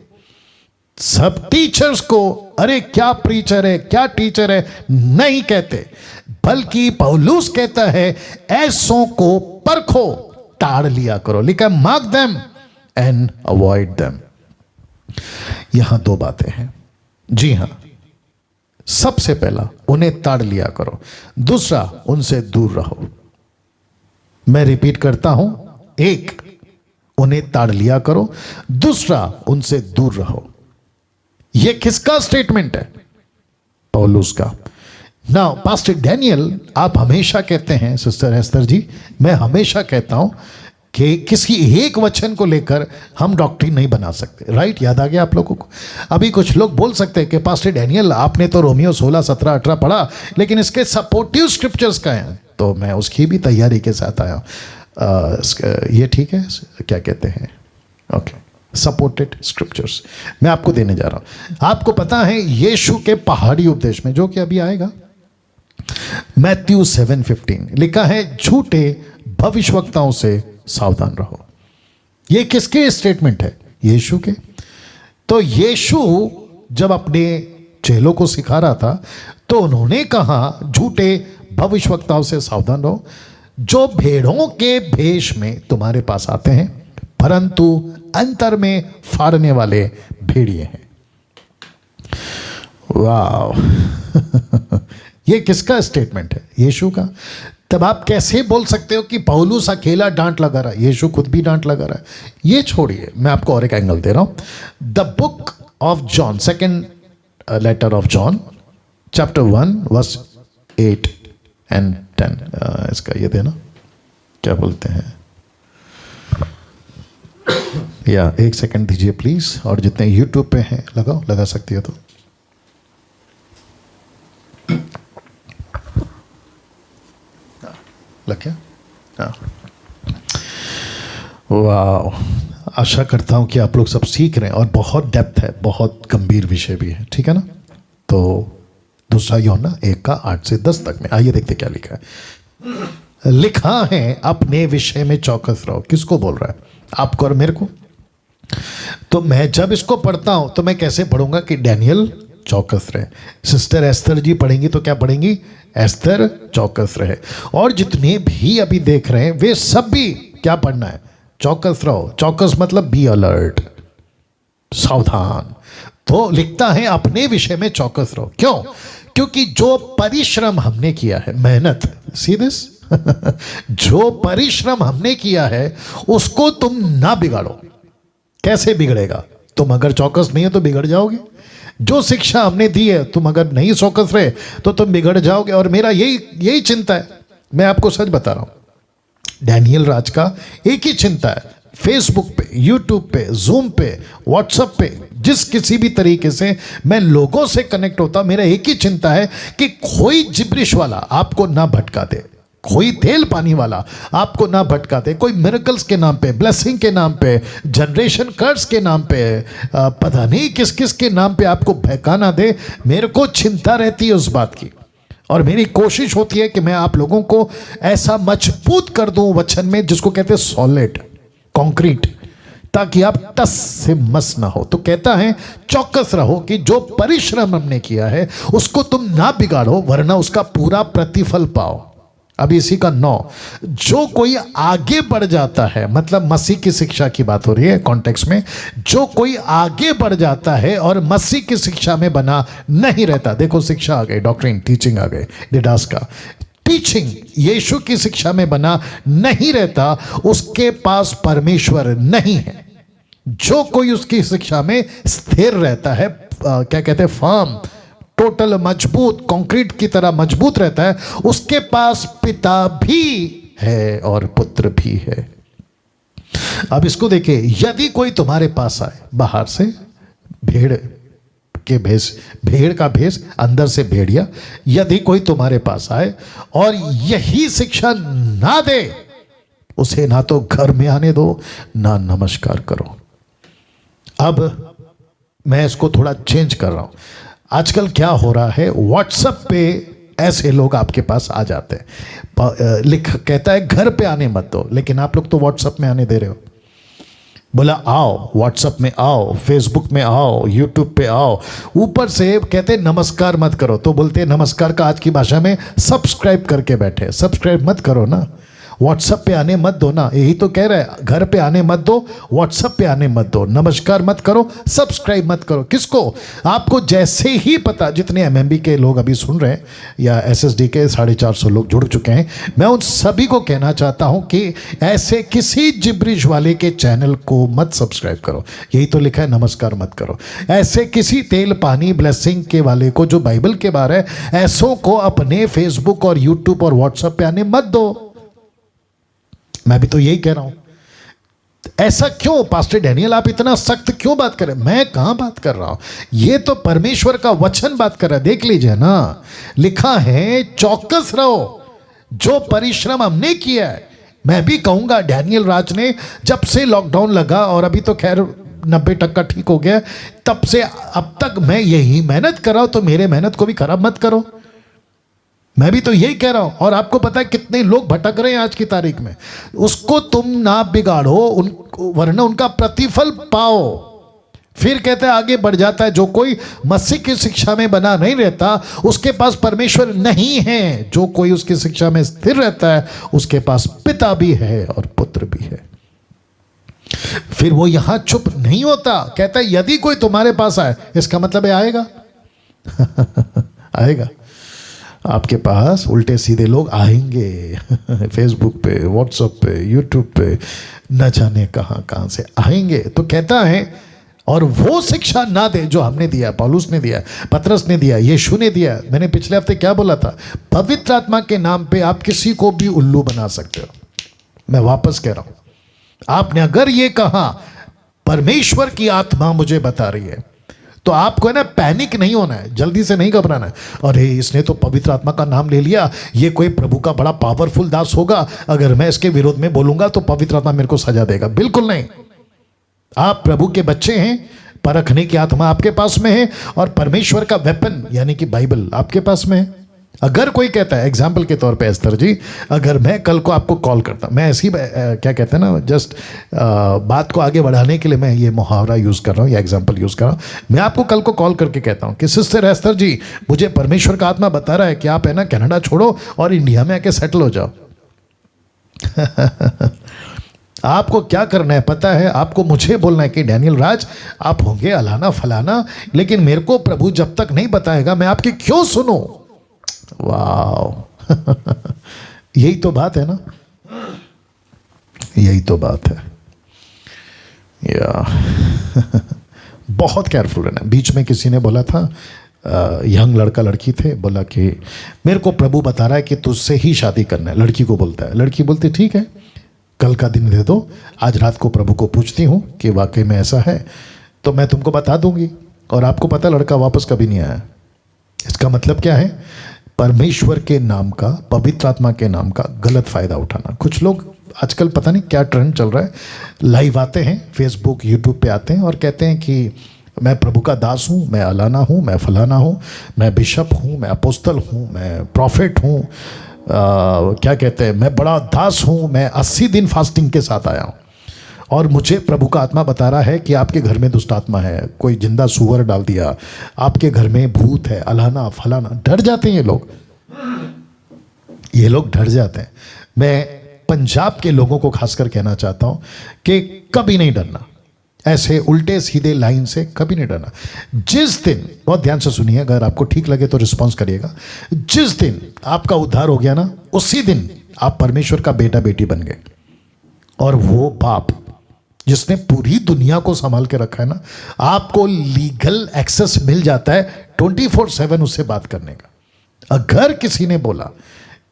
सब टीचर्स को अरे क्या प्रीचर है, क्या टीचर है नहीं कहते, बल्कि पौलुस कहता है ऐसों को परखो, ताड़ लिया करो। लिखा mark them and avoid them. यहां दो बातें हैं। जी हां, सबसे पहला उन्हें ताड़ लिया करो, दूसरा उनसे दूर रहो। मैं रिपीट करता हूं, एक उन्हें ताड़ लिया करो, दूसरा उनसे दूर रहो। ये किसका स्टेटमेंट है? पौलुस का। नाउ पास्टर डैनियल, आप हमेशा कहते हैं, सिस्टर एस्तर जी, मैं हमेशा कहता हूं कि किसी एक वचन को लेकर हम डॉक्ट्रिन नहीं बना सकते। राइट, याद आ गया आप लोगों को? अभी कुछ लोग बोल सकते हैं कि पास्टर डैनियल आपने तो रोमियो 16, 17, 18 पढ़ा, लेकिन इसके सपोर्टिव स्क्रिप्चर्स का है। तो मैं उसकी भी तैयारी के साथ आया। ये ठीक है, क्या कहते हैं, ओके, सपोर्टेड स्क्रिप्चर्स मैं आपको देने जा रहा हूं। आपको पता है यीशु के पहाड़ी उपदेश में, जो कि अभी आएगा, मैथ्यू 7:15 लिखा है झूठे भविष्यवक्ताओं से सावधान रहो। ये किसके स्टेटमेंट है? यीशु के। तो यीशु जब अपने चेलों को सिखा रहा था तो उन्होंने कहा झूठे भविष्यवक्ताओं से सावधान रहो, जो भेड़ों के भेष में तुम्हारे पास आते हैं परंतु अंतर में फाड़ने वाले भेड़िए हैं। वाह ये किसका स्टेटमेंट है? यीशु का। तब आप कैसे बोल सकते हो कि पौलुस अकेला डांट लगा रहा है? यीशु खुद भी डांट लगा रहा है। ये छोड़िए, मैं आपको और एक एंगल दे रहा हूं। The book of John, second letter of John, chapter 1 verse 8 and 10, इसका ये देना, क्या बोलते हैं, या एक सेकंड दीजिए प्लीज। और जितने यूट्यूब पे हैं लगाओ, लगा सकती हो तो। लग गया? हाँ, वाह, आशा करता हूं कि आप लोग सब सीख रहे हैं, और बहुत डेप्थ है, बहुत गंभीर विषय भी है, ठीक है ना? तो दूसरा यूहन्ना 1:8 से 10 तक में आइए देखते क्या लिखा है। लिखा है अपने विषय में चौकस रहो। किसको बोल रहा है? आपको और मेरे को। तो मैं जब इसको पढ़ता हूं तो मैं कैसे पढ़ूंगा कि डैनियल चौकस रहे, सिस्टर एस्तर जी पढ़ेंगी तो क्या पढ़ेंगी? एस्तर चौकस रहे। और जितने भी अभी देख रहे हैं वे सब भी क्या पढ़ना है? चौकस रहो। चौकस मतलब बी अलर्ट, सावधान। तो लिखता है अपने विषय में चौकस रहो। क्यों? क्योंकि जो परिश्रम हमने किया है, मेहनत, सी दिस जो परिश्रम हमने किया है उसको तुम ना बिगाड़ो। कैसे बिगड़ेगा? तुम अगर चौकस नहीं हो तो बिगड़ जाओगे। जो शिक्षा हमने दी है, तुम अगर नहीं चौकस रहे तो तुम बिगड़ जाओगे। और मेरा यही चिंता है, मैं आपको सच बता रहा हूं। डैनियल राज का एक ही चिंता है, फेसबुक पे, यूट्यूब पे, जूम पे, व्हाट्सएप पे, जिस किसी भी तरीके से मैं लोगों से कनेक्ट होता, मेरा एक ही चिंता है कि कोई जिब्रिश वाला आपको ना भटका दे, कोई तेल पानी वाला आपको ना भटका दे, कोई मिरेकल्स के नाम पे, ब्लेसिंग के नाम पे, जनरेशन कर्स के नाम पे, पता नहीं किस किस के नाम पे आपको बहका ना दे। मेरे को चिंता रहती है उस बात की, और मेरी कोशिश होती है कि मैं आप लोगों को ऐसा मजबूत कर दूं वचन में जिसको कहते हैं सॉलिड, कंक्रीट, ताकि आप टस से मस ना हो। तो कहता है चौकस रहो कि जो परिश्रम हमने किया है उसको तुम ना बिगाड़ो, वरना उसका पूरा प्रतिफल पाओ। अब इसी का 9, जो कोई आगे बढ़ जाता है, मतलब मसीह की शिक्षा की बात हो रही है कॉन्टेक्स्ट में, जो कोई आगे बढ़ जाता है और मसीह की शिक्षा में बना नहीं रहता। देखो शिक्षा आ गई, डॉक्ट्रिन, टीचिंग आ गई, डिडास का टीचिंग, यीशु की शिक्षा में बना नहीं रहता, उसके पास परमेश्वर नहीं है। जो कोई उसकी शिक्षा में स्थिर रहता है, क्या कहते हैं, फर्म, टोटल मजबूत, कंक्रीट की तरह मजबूत रहता है, उसके पास पिता भी है और पुत्र भी है। अब इसको देखिए, यदि कोई तुम्हारे पास आए बाहर से, भेड़ के भेष, भेड़ का भेष, अंदर से भेड़िया, यदि कोई तुम्हारे पास आए और यही शिक्षा ना दे, उसे ना तो घर में आने दो, ना नमस्कार करो। अब मैं इसको थोड़ा चेंज कर रहा हूं। आजकल क्या हो रहा है, व्हाट्सएप पे ऐसे लोग आपके पास आ जाते हैं, कहता है घर पे आने मत दो, लेकिन आप लोग तो व्हाट्सएप में आने दे रहे हो। बोला आओ, व्हाट्सएप में आओ, फेसबुक में आओ, यूट्यूब पे आओ, ऊपर से कहते नमस्कार मत करो, तो बोलते नमस्कार का आज की भाषा में सब्सक्राइब करके बैठे। सब्सक्राइब मत करो ना, व्हाट्सएप पे आने मत दो ना, यही तो कह रहा है, घर पे आने मत दो, व्हाट्सएप पे आने मत दो, नमस्कार मत करो, सब्सक्राइब मत करो। किसको? आपको जैसे ही पता, जितने एमएमबी के लोग अभी सुन रहे हैं या एसएसडी के 450 लोग जुड़ चुके हैं, मैं उन सभी को कहना चाहता हूं कि ऐसे किसी जिब्रिश वाले के चैनल को मत सब्सक्राइब करो, यही तो लिखा है नमस्कार मत करो। ऐसे किसी तेल पानी ब्लेसिंग के वाले को जो बाइबल के बारे है, ऐसों को अपने फेसबुक और यूट्यूब और व्हाट्सएप पे आने मत दो। मैं भी तो यही कह रहा हूं। ऐसा क्यों पास्टर डैनियल, आप इतना सख्त क्यों बात कर रहे हैं? मैं कहां बात कर रहा हूं, ये तो परमेश्वर का वचन बात कर रहा है। देख लीजिए ना, लिखा है चौकस रहो, जो परिश्रम हमने किया है। मैं भी कहूंगा डैनियल राज ने जब से लॉकडाउन लगा, और अभी तो खैर 90% ठीक हो गया, तब से अब तक मैं यही मेहनत कर रहा हूं, तो मेरे मेहनत को भी खराब मत करो। मैं भी तो यही कह रहा हूं। और आपको पता है कितने लोग भटक रहे हैं आज की तारीख में, उसको तुम ना बिगाड़ो, वरना उनका प्रतिफल पाओ। फिर कहते हैं आगे बढ़ जाता है, जो कोई मसीह की शिक्षा में बना नहीं रहता, उसके पास परमेश्वर नहीं है। जो कोई उसकी शिक्षा में स्थिर रहता है, उसके पास पिता भी है और पुत्र भी है। फिर वो यहां चुप नहीं होता, कहता है यदि कोई तुम्हारे पास आए, इसका मतलब है आएगा आएगा आपके पास, उल्टे सीधे लोग आएंगे फेसबुक पे, व्हाट्सएप पे, यूट्यूब पे, न जाने कहां कहां से आएंगे। तो कहता है और वो शिक्षा ना दे जो हमने दिया, पौलुस ने दिया, पतरस ने दिया, यीशु ने दिया। मैंने पिछले हफ्ते क्या बोला था, पवित्र आत्मा के नाम पे आप किसी को भी उल्लू बना सकते हो। मैं वापस कह रहा हूं, आपने अगर ये कहा परमेश्वर की आत्मा मुझे बता रही है, तो आपको है ना पैनिक नहीं होना है, जल्दी से नहीं घबराना है। अरे इसने तो पवित्र आत्मा का नाम ले लिया, ये कोई प्रभु का बड़ा पावरफुल दास होगा, अगर मैं इसके विरोध में बोलूंगा तो पवित्र आत्मा मेरे को सजा देगा। बिल्कुल नहीं, आप प्रभु के बच्चे हैं, परखने की आत्मा आपके पास में है, और परमेश्वर का वेपन यानी कि बाइबल आपके पास में है। अगर कोई कहता है, एग्जाम्पल के तौर पे एस्तर जी, अगर मैं कल को आपको कॉल करता, मैं ऐसी क्या कहते हैं ना, जस्ट बात को आगे बढ़ाने के लिए मैं ये मुहावरा यूज़ कर रहा हूँ या एग्जाम्पल यूज़ कर रहा हूँ। मैं आपको कल को कॉल करके कहता हूँ कि सिस्टर एस्तर जी, मुझे परमेश्वर का आत्मा बता रहा है कि आप है ना कनाडा छोड़ो और इंडिया में आके सेटल हो जाओ आपको क्या करना है पता है? आपको मुझे बोलना है कि डैनियल राज आप होंगे अलाना फलाना, लेकिन मेरे को प्रभु जब तक नहीं बताएगा मैं आपकी क्यों सुनूं? वाह यही तो बात है ना, यही तो बात है या बहुत केयरफुल रहना। बीच में किसी ने बोला था, यंग लड़का लड़की थे, बोला कि मेरे को प्रभु बता रहा है कि तुझसे ही शादी करना है। लड़की को बोलता है, लड़की बोलती ठीक है कल का दिन दे दो, आज रात को प्रभु को पूछती हूँ कि वाकई में ऐसा है तो मैं तुमको बता दूंगी। और आपको पता लड़का वापस कभी नहीं आया। इसका मतलब क्या है? परमेश्वर के नाम का, पवित्र आत्मा के नाम का गलत फायदा उठाना। कुछ लोग आजकल पता नहीं क्या ट्रेंड चल रहा है, लाइव आते हैं, फेसबुक यूट्यूब पे आते हैं और कहते हैं कि मैं प्रभु का दास हूँ, मैं अलाना हूँ, मैं फलाना हूँ, मैं बिशप हूँ, मैं अपोस्तल हूँ, मैं प्रॉफिट हूँ, क्या कहते हैं, मैं बड़ा दास हूँ, मैं 80 दिन फास्टिंग के साथ आया हूँ और मुझे प्रभु का आत्मा बता रहा है कि आपके घर में दुष्ट आत्मा है, कोई जिंदा सुअर डाल दिया, आपके घर में भूत है, अलाना फलाना। डर जाते हैं ये लोग डर जाते हैं। मैं पंजाब के लोगों को खासकर कहना चाहता हूं कि कभी नहीं डरना, ऐसे उल्टे सीधे लाइन से कभी नहीं डरना। जिस दिन, बहुत ध्यान से सुनिए, अगर आपको ठीक लगे तो रिस्पॉन्स करिएगा, जिस दिन आपका उद्धार हो गया ना, उसी दिन आप परमेश्वर का बेटा बेटी बन गए। और वो बाप जिसने पूरी दुनिया को संभाल के रखा है ना, आपको लीगल एक्सेस मिल जाता है 24/7 उससे बात करने का। अगर किसी ने बोला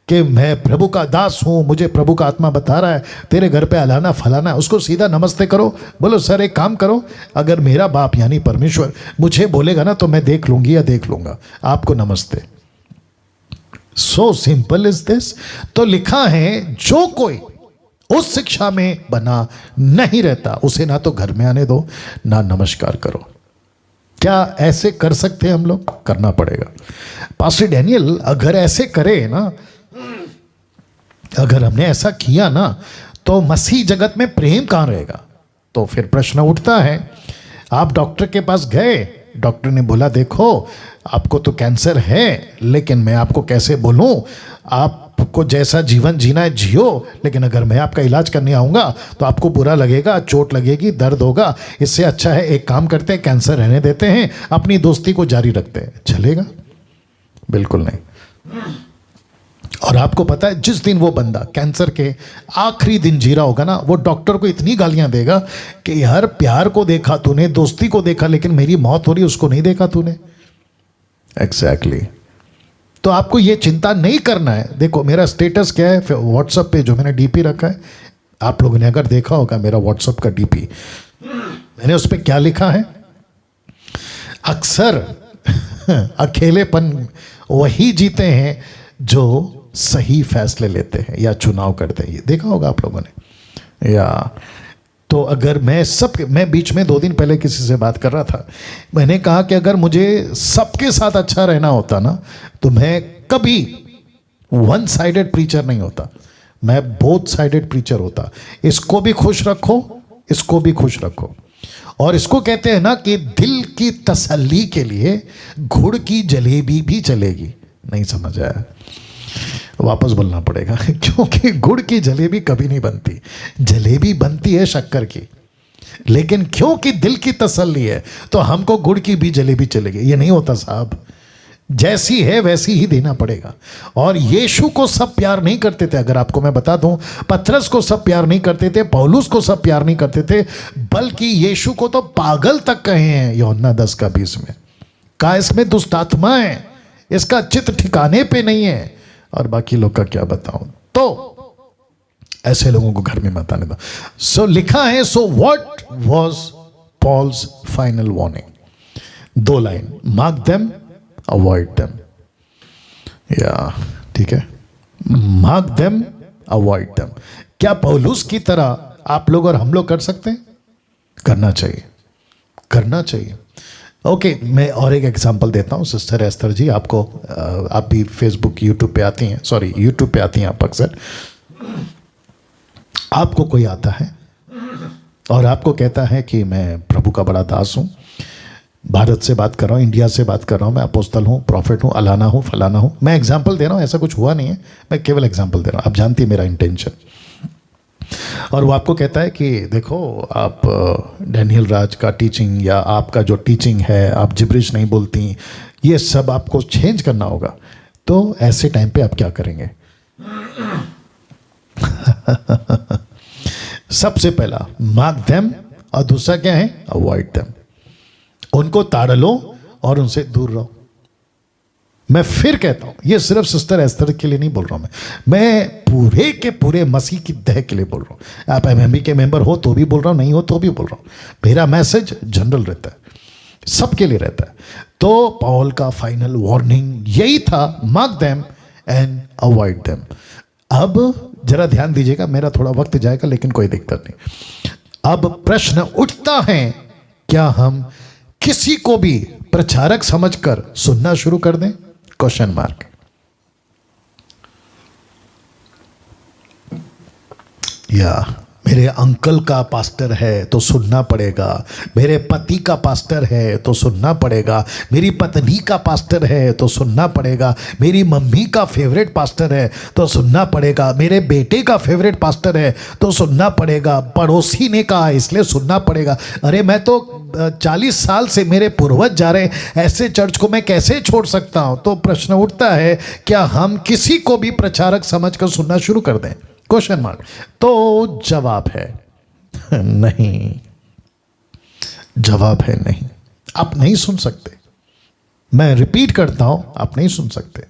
कि मैं प्रभु का दास हूं, मुझे प्रभु का आत्मा बता रहा है तेरे घर पे अलाना फलाना, उसको सीधा नमस्ते करो, बोलो सर एक काम करो, अगर मेरा बाप यानी परमेश्वर मुझे बोलेगा ना तो मैं देख लूंगी या देख लूंगा, आपको नमस्ते। So simple is this. तो लिखा है जो कोई उस शिक्षा में बना नहीं रहता उसे ना तो घर में आने दो ना नमस्कार करो। क्या ऐसे कर सकते हैं हम लोग? करना पड़ेगा। पास्टर डैनियल अगर ऐसे करे ना, अगर हमने ऐसा किया ना, तो मसीह जगत में प्रेम कहां रहेगा? तो फिर प्रश्न उठता है, आप डॉक्टर के पास गए, डॉक्टर ने बोला देखो आपको तो कैंसर है, लेकिन मैं आपको कैसे बोलूं, आपको जैसा जीवन जीना है जियो, लेकिन अगर मैं आपका इलाज करने आऊँगा तो आपको बुरा लगेगा, चोट लगेगी, दर्द होगा, इससे अच्छा है एक काम करते हैं, कैंसर रहने देते हैं, अपनी दोस्ती को जारी रखते हैं। चलेगा? बिल्कुल नहीं। और आपको पता है जिस दिन वो बंदा कैंसर के आखिरी दिन जी रहा होगा ना, वो डॉक्टर को इतनी गालियां देगा कि यार प्यार को देखा तूने, दोस्ती को देखा, लेकिन मेरी मौत हो रही उसको नहीं देखा तूने। एग्जैक्टली। तो आपको ये चिंता नहीं करना है। देखो मेरा स्टेटस क्या है व्हाट्सएप पे, जो मैंने डीपी रखा है, आप लोगों ने अगर देखा होगा मेरा व्हाट्सएप का डीपी, मैंने उस पर क्या लिखा है, अक्सर अकेलेपन वही जीते हैं जो सही फैसले लेते हैं या चुनाव करते हैं। ये देखा होगा आप लोगों ने। या तो अगर मैं बीच में 2 दिन पहले किसी से बात कर रहा था, मैंने कहा कि अगर मुझे सबके साथ अच्छा रहना होता ना, तो मैं कभी 1 साइडेड प्रीचर नहीं होता, मैं बोथ साइडेड प्रीचर होता। इसको भी खुश रखो, इसको भी खुश रखो। और इसको कहते हैं ना कि दिल की तसल्ली के लिए गुड़ की जलेबी भी चलेगी। नहीं समझ आया? वापस बोलना पड़ेगा, क्योंकि गुड़ की जलेबी कभी नहीं बनती, जलेबी बनती है शक्कर की, लेकिन क्योंकि दिल की तसल्ली है तो हमको गुड़ की भी जलेबी चलेगी। ये नहीं होता साहब, जैसी है वैसी ही देना पड़ेगा। और यीशु को सब प्यार नहीं करते थे, अगर आपको मैं बता दूं, पतरस को सब प्यार नहीं करते थे, पौलुस को सब प्यार नहीं करते थे, बल्कि यीशु को तो पागल तक कहे हैं यूहन्ना 10:20 में। कहा इसमें दुष्ट आत्मा है, इसका चित्त ठिकाने पे नहीं है, और बाकी लोग का क्या बताऊं। तो ऐसे लोगों को घर में मत आने दो। सो लिखा है, so what was Paul's final warning? 2 line, mark them, avoid them. या ठीक है, मार्क देम, अवॉइड देम। क्या पौलुस की तरह आप लोग और हम लोग कर सकते हैं? करना चाहिए, करना चाहिए। ओके, मैं और एक एग्जांपल देता हूँ। सिस्टर एस्तर जी, आपको आप भी फेसबुक यूट्यूब पे आती हैं, सॉरी यूट्यूब पे आती हैं आप अक्सर। आपको कोई आता है और आपको कहता है कि मैं प्रभु का बड़ा दास हूँ, भारत से बात कर रहा हूँ, इंडिया से बात कर रहा हूँ, मैं अपोस्तल हूँ, प्रॉफिट हूँ, अलाना हूँ, फलाना हूँ। मैं एग्जाम्पल दे रहा हूँ, ऐसा कुछ हुआ नहीं है, मैं केवल एग्जाम्पल दे रहा हूँ, आप जानती है मेरा इंटेंशन। और वो आपको कहता है कि देखो आप डैनियल राज का टीचिंग या आपका जो टीचिंग है, आप जिब्रिश नहीं बोलती, ये सब आपको चेंज करना होगा। तो ऐसे टाइम पे आप क्या करेंगे? सबसे पहला मार्क देम, और दूसरा क्या है? Avoid them. उनको ताड़ लो और उनसे दूर रहो। मैं फिर कहता हूं, ये सिर्फ सिस्टर एस्तर के लिए नहीं बोल रहा हूं, मैं पूरे के पूरे मसीह की देह के लिए बोल रहा हूं। आप एमएमबी के मेंबर हो तो भी बोल रहा हूं, नहीं हो तो भी बोल रहा हूं। मेरा मैसेज जनरल रहता है। सबके लिए रहता है। तो पॉल का फाइनल वार्निंग यही था, mark them and avoid them. अब जरा ध्यान दीजिएगा, मेरा थोड़ा वक्त जाएगा लेकिन कोई दिक्कत नहीं। अब प्रश्न उठता है, क्या हम किसी को भी प्रचारक समझकर सुनना शुरू कर दें? Question mark. या मेरे अंकल का पास्टर है तो सुनना पड़ेगा, मेरे पति का पास्टर है तो सुनना पड़ेगा, मेरी पत्नी का पास्टर है तो सुनना पड़ेगा, मेरी मम्मी का फेवरेट पास्टर है तो सुनना पड़ेगा, मेरे बेटे का फेवरेट पास्टर है तो सुनना पड़ेगा, पड़ोसी ने कहा इसलिए सुनना पड़ेगा। अरे मैं तो 40 साल से मेरे पूर्वज जा रहे हैं, ऐसे चर्च को मैं कैसे छोड़ सकता हूं? तो प्रश्न उठता है, क्या हम किसी को भी प्रचारक समझकर सुनना शुरू कर दें? Question mark. तो जवाब है नहीं, जवाब है नहीं। आप नहीं सुन सकते। मैं रिपीट करता हूं, आप नहीं सुन सकते।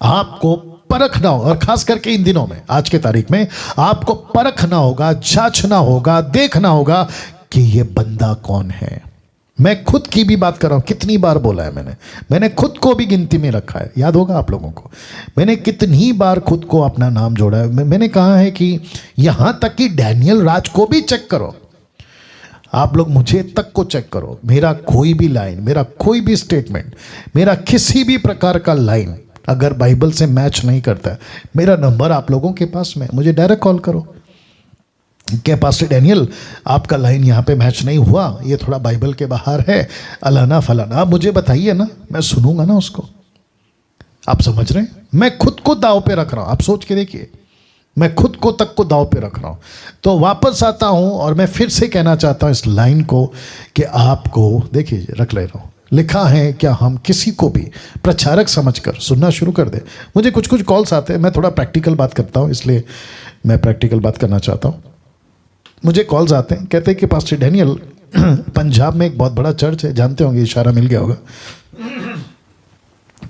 आपको परखना होगा, और खास करके इन दिनों में, आज के तारीख में आपको परखना होगा, जांचना होगा, देखना होगा कि ये बंदा कौन है। मैं खुद की भी बात कर रहा हूं, कितनी बार बोला है मैंने खुद को भी गिनती में रखा है, याद होगा आप लोगों को। मैंने कितनी बार खुद को अपना नाम जोड़ा है। मैंने कहा है कि यहां तक कि डैनियल राज को भी चेक करो, आप लोग मुझे तक को चेक करो। मेरा कोई भी लाइन, मेरा कोई भी स्टेटमेंट, मेरा किसी भी प्रकार का लाइन अगर बाइबल से मैच नहीं करता है, मेरा नंबर आप लोगों के पास में, मुझे डायरेक्ट कॉल करो कि पास्टर डैनियल आपका लाइन यहाँ पे मैच नहीं हुआ, ये थोड़ा बाइबल के बाहर है, अलाना फलाना। आप मुझे बताइए ना, मैं सुनूंगा ना उसको। आप समझ रहे हैं? मैं खुद को दाव पे रख रहा हूं। आप सोच के देखिए, मैं खुद को तक को दाव पे रख रहा हूं। तो वापस आता हूं और मैं फिर से कहना चाहता हूं इस लाइन को कि आपको देखिए, रख ले रहा हूं, लिखा है, क्या हम किसी को भी प्रचारक समझकर सुनना शुरू कर दे? मुझे कुछ कुछ कॉल्स आते हैं, मैं थोड़ा प्रैक्टिकल बात करता हूं, इसलिए मैं प्रैक्टिकल बात करना चाहता हूं। मुझे कॉल्स आते हैं, कहते हैं कि पास्टर डैनियल, पंजाब में एक बहुत बड़ा चर्च है, जानते होंगे, इशारा मिल गया होगा,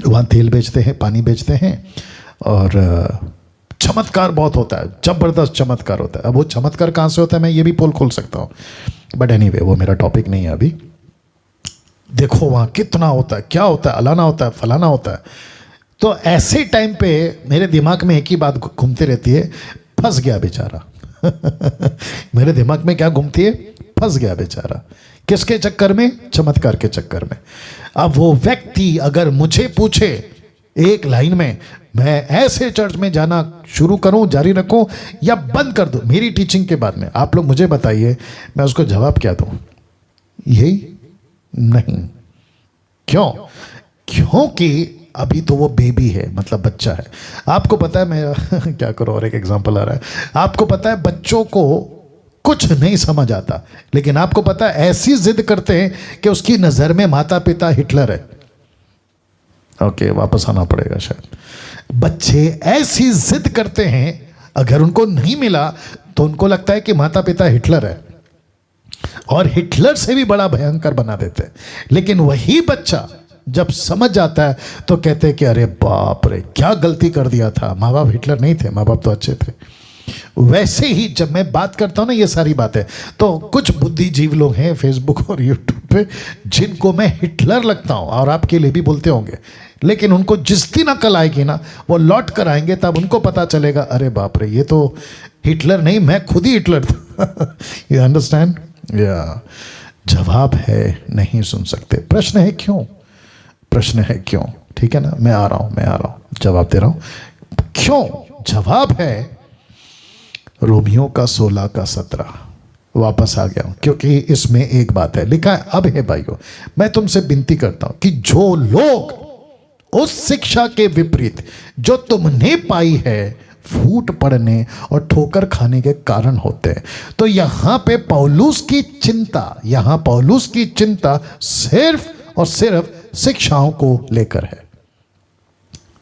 वहाँ तेल बेचते हैं, पानी बेचते हैं, और चमत्कार बहुत होता है, जबरदस्त चमत्कार होता है। अब वो चमत्कार कहाँ से होता है मैं ये भी पोल खोल सकता हूँ, बट एनीवे वो मेरा टॉपिक नहीं है अभी। देखो वहाँ कितना होता है, क्या होता है, अलाना होता है, फलाना होता है। तो ऐसे टाइम पे मेरे दिमाग में एक ही बात घूमती रहती है, फंस गया बेचारा। मेरे दिमाग में क्या घूमती है? फंस गया बेचारा। किसके चक्कर में? चमत्कार के चक्कर में। अब वो व्यक्ति अगर मुझे पूछे एक लाइन में, मैं ऐसे चर्च में जाना शुरू करूं, जारी रखूं, या बंद कर दूं मेरी टीचिंग के बाद में, आप लोग मुझे बताइए, मैं उसको जवाब क्या दूं? यही नहीं। क्यों? क्योंकि अभी तो वो बेबी है, मतलब बच्चा है। आपको पता है, मैं क्या करूं, और एक एग्जांपल आ रहा है। आपको पता है बच्चों को कुछ नहीं समझ आता, लेकिन आपको पता है ऐसी जिद करते हैं कि उसकी नजर में माता पिता हिटलर है। ओके, वापस आना पड़ेगा शायद। बच्चे ऐसी जिद करते हैं, अगर उनको नहीं मिला तो उनको लगता है कि माता पिता हिटलर है, और हिटलर से भी बड़ा भयंकर बना देते हैं। लेकिन वही बच्चा जब समझ जाता है तो कहते हैं कि अरे बाप रे, क्या गलती कर दिया था, माँ बाप हिटलर नहीं थे, माँ बाप तो अच्छे थे। वैसे ही जब मैं बात करता हूं ना ये सारी बातें, तो कुछ बुद्धिजीवी लोग हैं फेसबुक और यूट्यूब पे जिनको मैं हिटलर लगता हूं, और आपके लिए भी बोलते होंगे, लेकिन उनको जिस दिन अकल आएगी ना, वो लौट कर आएंगे, तब उनको पता चलेगा अरे बाप रे, ये तो हिटलर नहीं, मैं खुद ही हिटलर था। You understand? या जवाब है नहीं सुन सकते। प्रश्न है क्यों? प्रश्न है क्यों? ठीक है ना, मैं आ रहा हूं, जवाब दे रहा हूं। क्यों? जवाब है रोमियो का 16 का 17। वापस आ गया हूं क्योंकि इसमें एक बात है, लिखा है, अब है भाइयों, मैं तुमसे विनती करता हूं कि जो लोग उस शिक्षा के विपरीत जो तुमने पाई है फूट पड़ने और ठोकर खाने के कारण होते हैं। तो यहां पे पौलुस की चिंता सिर्फ और सिर्फ शिक्षाओं को लेकर है।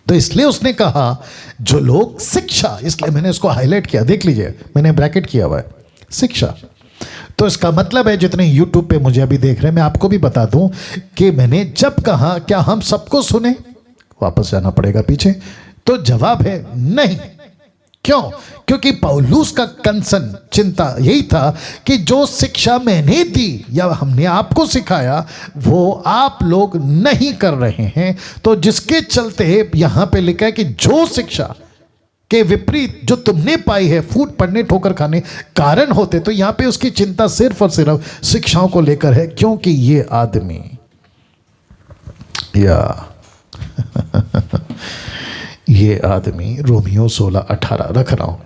तो इसलिए उसने कहा जो लोग शिक्षा, इसलिए मैंने इसको हाईलाइट किया, देख लीजिए मैंने ब्रैकेट किया हुआ है, शिक्षा। तो इसका मतलब है जितने यूट्यूब पे मुझे अभी देख रहे हैं, मैं आपको भी बता दूं कि मैंने जब कहा क्या हम सबको सुने, वापस जाना पड़ेगा पीछे, तो जवाब है नहीं। क्यों? क्योंकि पौलुस का कंसर्न, चिंता यही था कि जो शिक्षा मैंने दी या हमने आपको सिखाया वो आप लोग नहीं कर रहे हैं। तो जिसके चलते यहां पे लिखा है कि जो शिक्षा के विपरीत जो तुमने पाई है, फूट पड़ने ठोकर खाने कारण होते, तो यहां पे उसकी चिंता सिर्फ और सिर्फ शिक्षाओं को लेकर है, क्योंकि ये आदमी या ये आदमी रोमियो 16:18 रख रहा हूं,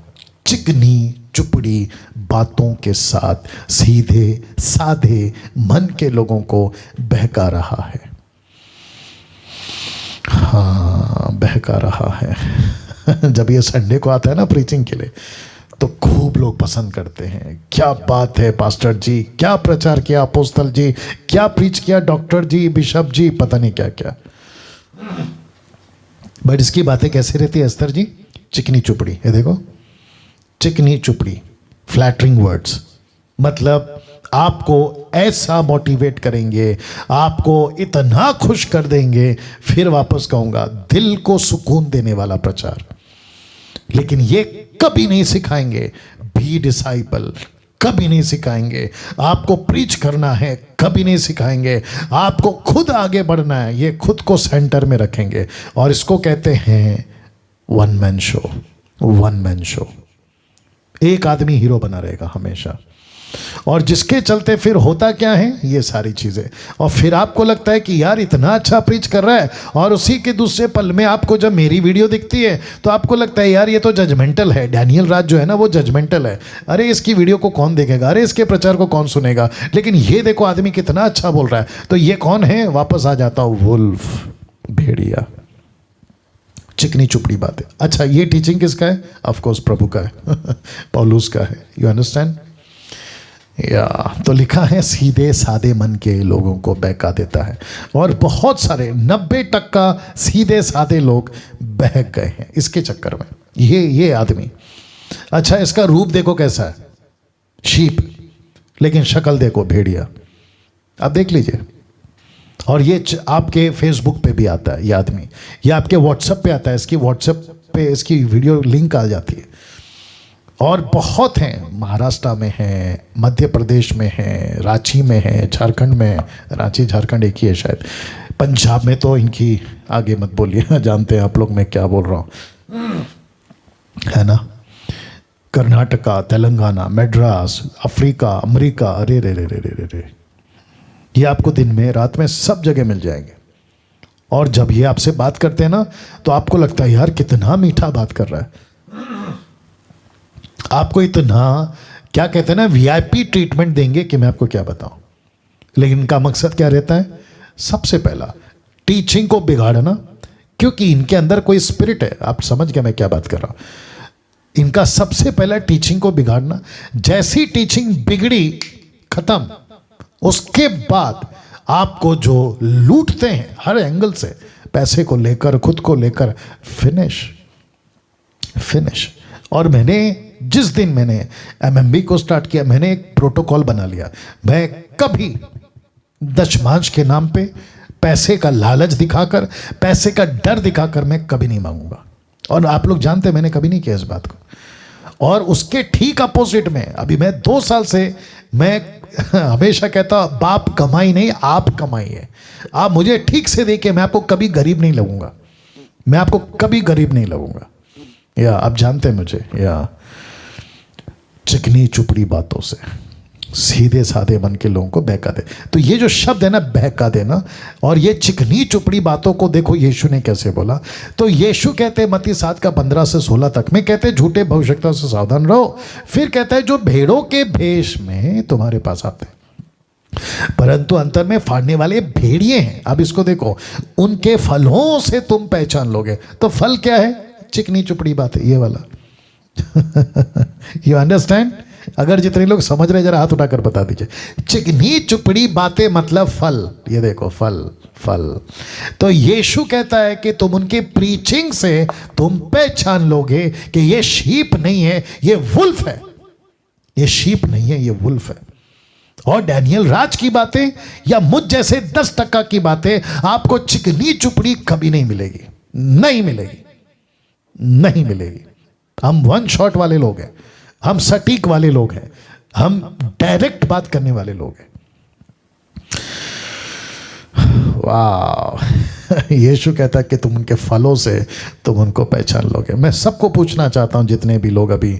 चिकनी चुपड़ी बातों के साथ सीधे साधे मन के लोगों को बहका रहा है। हाँ, बहका रहा है। जब ये संडे को आता है ना प्रीचिंग के लिए, तो खूब लोग पसंद करते हैं। क्या बात है पास्टर जी, क्या प्रचार किया अपोस्तल जी, क्या प्रीच किया डॉक्टर जी, बिशप जी, पता नहीं क्या क्या। बट इसकी बातें कैसे रहती है अस्तर जी? चिकनी चुपड़ी। ये देखो, चिकनी चुपड़ी, फ्लैटरिंग वर्ड्स, मतलब आपको ऐसा मोटिवेट करेंगे, आपको इतना खुश कर देंगे, फिर वापस कहूंगा दिल को सुकून देने वाला प्रचार। लेकिन ये कभी नहीं सिखाएंगे बी डिसाइपल, कभी नहीं सिखाएंगे आपको प्रीच करना है, कभी नहीं सिखाएंगे आपको खुद आगे बढ़ना है। ये खुद को सेंटर में रखेंगे और इसको कहते हैं one man show. One man show, एक आदमी हीरो बना रहेगा हमेशा, और जिसके चलते फिर होता क्या है, ये सारी चीजें। और फिर आपको लगता है कि यार इतना अच्छा प्रीच कर रहा है, और उसी के दूसरे पल में आपको जब मेरी वीडियो दिखती है तो आपको लगता है यार ये तो जजमेंटल है। डैनियल राज जो है ना वो जजमेंटल है, अरे इसकी वीडियो को कौन देखेगा, अरे इसके प्रचार को कौन सुनेगा। लेकिन ये देखो आदमी कितना अच्छा बोल रहा है, तो ये कौन है? वापस आ जाता हूं, वुल्फ, भेड़िया। चिकनी चुपड़ी बातें। अच्छा, ये टीचिंग किसका है? ऑफ कोर्स प्रभु का है, पौलुस का है। You understand? या तो लिखा है सीधे सादे मन के लोगों को बहका देता है, और बहुत सारे 90% सीधे सादे लोग बहक गए हैं इसके चक्कर में। ये आदमी, अच्छा इसका रूप देखो कैसा है, शीप, लेकिन शक्ल देखो भेड़िया। आप देख लीजिए। और ये आपके फेसबुक पे भी आता है ये आदमी, ये आपके व्हाट्सएप पे आता है, इसकी व्हाट्सएप पे इसकी वीडियो लिंक आ जाती है। और बहुत हैं, महाराष्ट्र में हैं, मध्य प्रदेश में हैं, रांची में हैं, झारखंड में, रांची झारखंड एक ही है शायद, पंजाब में तो इनकी आगे मत बोलिए, जानते हैं आप लोग मैं क्या बोल रहा हूँ, है ना, कर्नाटका, तेलंगाना, मद्रास, अफ्रीका, अमेरिका, अरे रे रे रे रे रे, ये आपको दिन में रात में सब जगह मिल जाएंगे। और जब ये आपसे बात करते हैं ना तो आपको लगता है यार कितना मीठा बात कर रहा है, आपको इतना क्या कहते हैं ना वीआईपी ट्रीटमेंट देंगे कि मैं आपको क्या बताऊं। लेकिन इनका मकसद क्या रहता है? सबसे पहला टीचिंग को बिगाड़ना, क्योंकि इनके अंदर कोई स्पिरिट है। आप समझ गए मैं क्या बात कर रहा हूं। इनका सबसे पहला टीचिंग को बिगाड़ना। जैसी टीचिंग बिगड़ी, खत्म, उसके बाद आपको जो लूटते हैं हर एंगल से, पैसे को लेकर, खुद को लेकर, फिनिश। और मैंने जिस दिन मैंने एमएमबी को स्टार्ट किया, मैंने एक प्रोटोकॉल बना लिया। मैं कभी दशमांश के नाम पे पैसे का लालच दिखाकर, पैसे का डर दिखाकर मैं कभी नहीं मांगूंगा। और आप लोग जानते हैं मैंने कभी नहीं किया इस बात को। और उसके ठीक अपोजिट में अभी मैं 2 साल से मैं हमेशा कहता बाप कमाई नहीं आप कमाई है। आप मुझे ठीक से देखिए, मैं आपको कभी गरीब नहीं लगूंगा, मैं आपको कभी गरीब नहीं लगूंगा। या आप जानते हैं मुझे, या चिकनी चुपड़ी बातों से सीधे साधे मन के लोगों को बहका दे। तो ये जो शब्द है ना बहका देना, और ये चिकनी चुपड़ी बातों को देखो यीशु ने कैसे बोला। तो यीशु कहते मत्ती 7:15 से 16 तक में कहते झूठे भविष्यवक्ताओं से सावधान रहो। फिर कहता है जो भेड़ों के भेष में तुम्हारे पास आते हैं परंतु अंतर में फाड़ने वाले भेड़िए हैं। अब इसको देखो, उनके फलों से तुम पहचान लोगे। तो फल क्या है? चिकनी चुपड़ी बात है ये वाला। You understand? अगर जितने लोग समझ रहे जरा हाथ उठाकर बता दीजिए। चिकनी चुपड़ी बातें मतलब फल। ये देखो फल। तो यीशु कहता है कि तुम उनके प्रीचिंग से तुम पहचान लोगे कि ये शीप नहीं है, ये वुल्फ है। ये शीप नहीं है, ये वुल्फ है। और डैनियल राज की बातें या मुझ जैसे 10% की बातें आपको चिकनी चुपड़ी कभी नहीं मिलेगी, नहीं मिलेगी। हम वन शॉट वाले लोग हैं, हम सटीक वाले लोग हैं, हम डायरेक्ट बात करने वाले लोग हैं। वाह, यीशु कहता है कि तुम उनके फलों से तुम उनको पहचान लोगे। मैं सबको पूछना चाहता हूं, जितने भी लोग अभी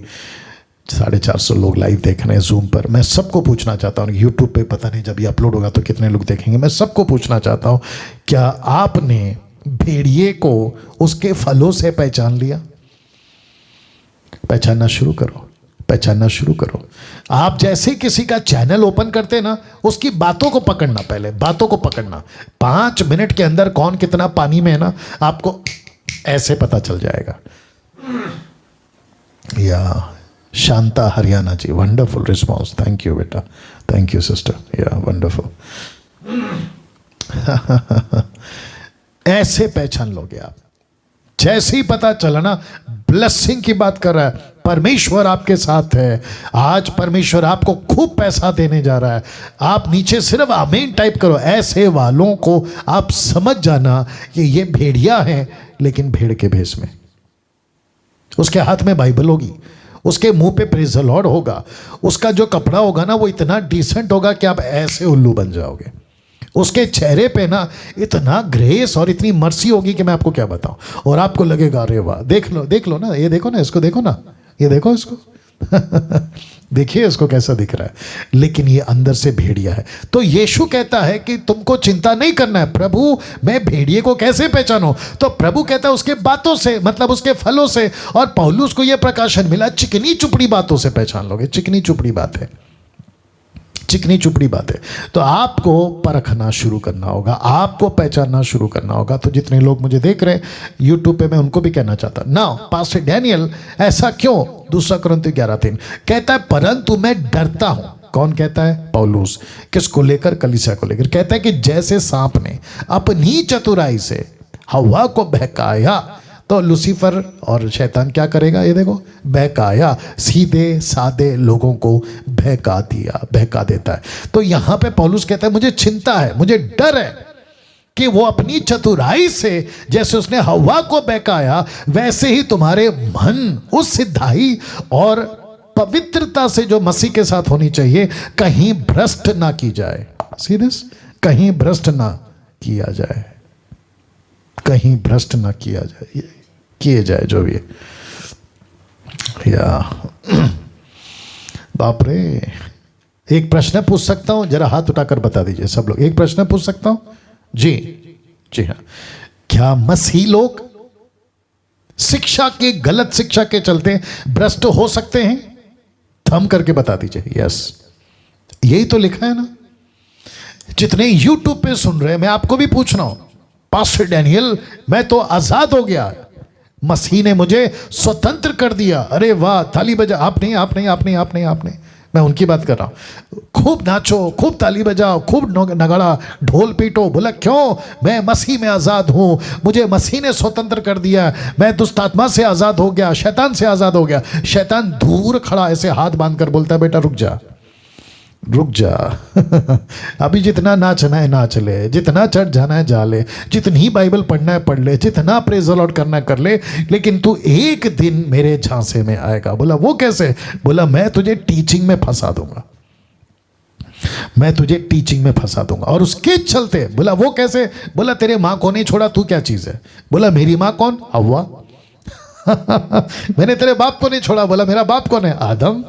450 लोग लाइव देख रहे हैं जूम पर, मैं सबको पूछना चाहता हूँ, यूट्यूब पे पता नहीं जब ये अपलोड होगा तो कितने लोग देखेंगे, मैं सबको पूछना चाहता हूँ, क्या आपने भेड़िए को उसके फलों से पहचान लिया? पहचानना शुरू करो, पहचानना शुरू करो। आप जैसे किसी का चैनल ओपन करते ना, उसकी बातों को पकड़ना, पहले बातों को पकड़ना। 5 मिनट के अंदर कौन कितना पानी में है ना, आपको ऐसे पता चल जाएगा। या शांता हरियाणा जी, वंडरफुल रिस्पॉन्स, थैंक यू बेटा, थैंक यू सिस्टर, या वंडरफुल। ऐसे पहचान लोगे आप। जैसे ही पता चला ना, ब्लेसिंग की बात कर रहा है, परमेश्वर आपके साथ है, आज परमेश्वर आपको खूब पैसा देने जा रहा है, आप नीचे सिर्फ आमीन टाइप करो। ऐसे वालों को आप समझ जाना कि ये भेड़िया है, लेकिन भेड़ के भेष में। उसके हाथ में बाइबल होगी, उसके मुंह पे प्रेज द लॉर्ड होगा, उसका जो कपड़ा होगा ना वो इतना डिसेंट होगा कि आप ऐसे उल्लू बन जाओगे। उसके चेहरे पे ना इतना ग्रेस और इतनी मर्सी होगी कि मैं आपको क्या बताऊं, और आपको लगेगा अरे वाह, देख लो ना, ये देखो ना, इसको देखो ना, ये देखो इसको देखिए इसको कैसा दिख रहा है, लेकिन ये अंदर से भेड़िया है। तो यीशु कहता है कि तुमको चिंता नहीं करना है। प्रभु मैं भेड़िए को कैसे पहचानूं? तो प्रभु कहता है उसके बातों से, मतलब उसके फलों से। और पौलुस को यह प्रकाशन मिला, चिकनी चुपड़ी बातों से पहचान लोगे। चिकनी चुपड़ी बात है, चिकनी चुपड़ी बात है। तो आपको परखना शुरू करना होगा, आपको पहचानना शुरू करना होगा। तो जितने लोग मुझे देख रहे हैं यूट्यूब पे, मैं उनको भी कहना चाहता ना, पास्टर डैनियल ऐसा क्यों? 2 कुरिन्थियों 11:3 कहता है परंतु मैं डरता हूं। कौन कहता है? पौलुस। किसको लेकर? कलीसिया को लेकर। कहता है कि जैसे सांप ने अपनी चतुराई से हवा को बहकाया, तो लूसीफर और शैतान क्या करेगा? ये देखो, बहकाया, सीधे सादे लोगों को बहका दिया, बहका देता है। तो यहां पे पौलुस कहता है मुझे चिंता है, मुझे डर है कि वो अपनी चतुराई से जैसे उसने हवा को बहकाया, वैसे ही तुम्हारे मन उस सिद्धाई और पवित्रता से जो मसीह के साथ होनी चाहिए, कहीं भ्रष्ट ना की जाए। सीरियस, कहीं भ्रष्ट ना किया जाए, कहीं भ्रष्ट ना किया जाए, किए जाए जो भी है। या बाप रे, एक प्रश्न पूछ सकता हूं? जरा हाथ उठाकर बता दीजिए सब लोग। एक प्रश्न पूछ सकता हूं? जी जी हाँ। क्या मसीह लोग शिक्षा के, गलत शिक्षा के चलते भ्रष्ट हो सकते हैं? थम करके बता दीजिए यस। यही तो लिखा है ना। जितने यूट्यूब पे सुन रहे हैं, मैं आपको भी पूछ रहा हूं, पास्टर डैनियल मैं तो आजाद हो गया, मसीह ने मुझे स्वतंत्र कर दिया। अरे वाह, ताली बजा। आपने मैं उनकी बात कर रहा हूं। खूब नाचो, खूब ताली बजाओ, खूब नगाड़ा ढोल पीटो। बोला क्यों? मैं मसीह में आजाद हूं, मुझे मसीह ने स्वतंत्र कर दिया, मैं दुष्ट आत्मा से आजाद हो गया, शैतान से आजाद हो गया। शैतान दूर खड़ा ऐसे हाथ बांधकर बोलता है बेटा रुक जा, रुक जा अभी जितना नाचना है नाच ले, जितना चढ़ जाना है जा ले, जितनी बाइबल पढ़ना है पढ़ ले, जितना प्रेज द लॉर्ड करना है कर ले, लेकिन तू एक दिन मेरे झांसे में आएगा। बोला वो कैसे? बोला मैं तुझे टीचिंग में फंसा दूंगा, मैं तुझे टीचिंग में फंसा दूंगा। और उसके चलते बोला वो कैसे? बोला तेरे माँ को नहीं छोड़ा, तू क्या चीज है? बोला मेरी माँ कौन? हव्वा मैंने तेरे बाप को नहीं छोड़ा। बोला मेरा बाप कौन है? आदम।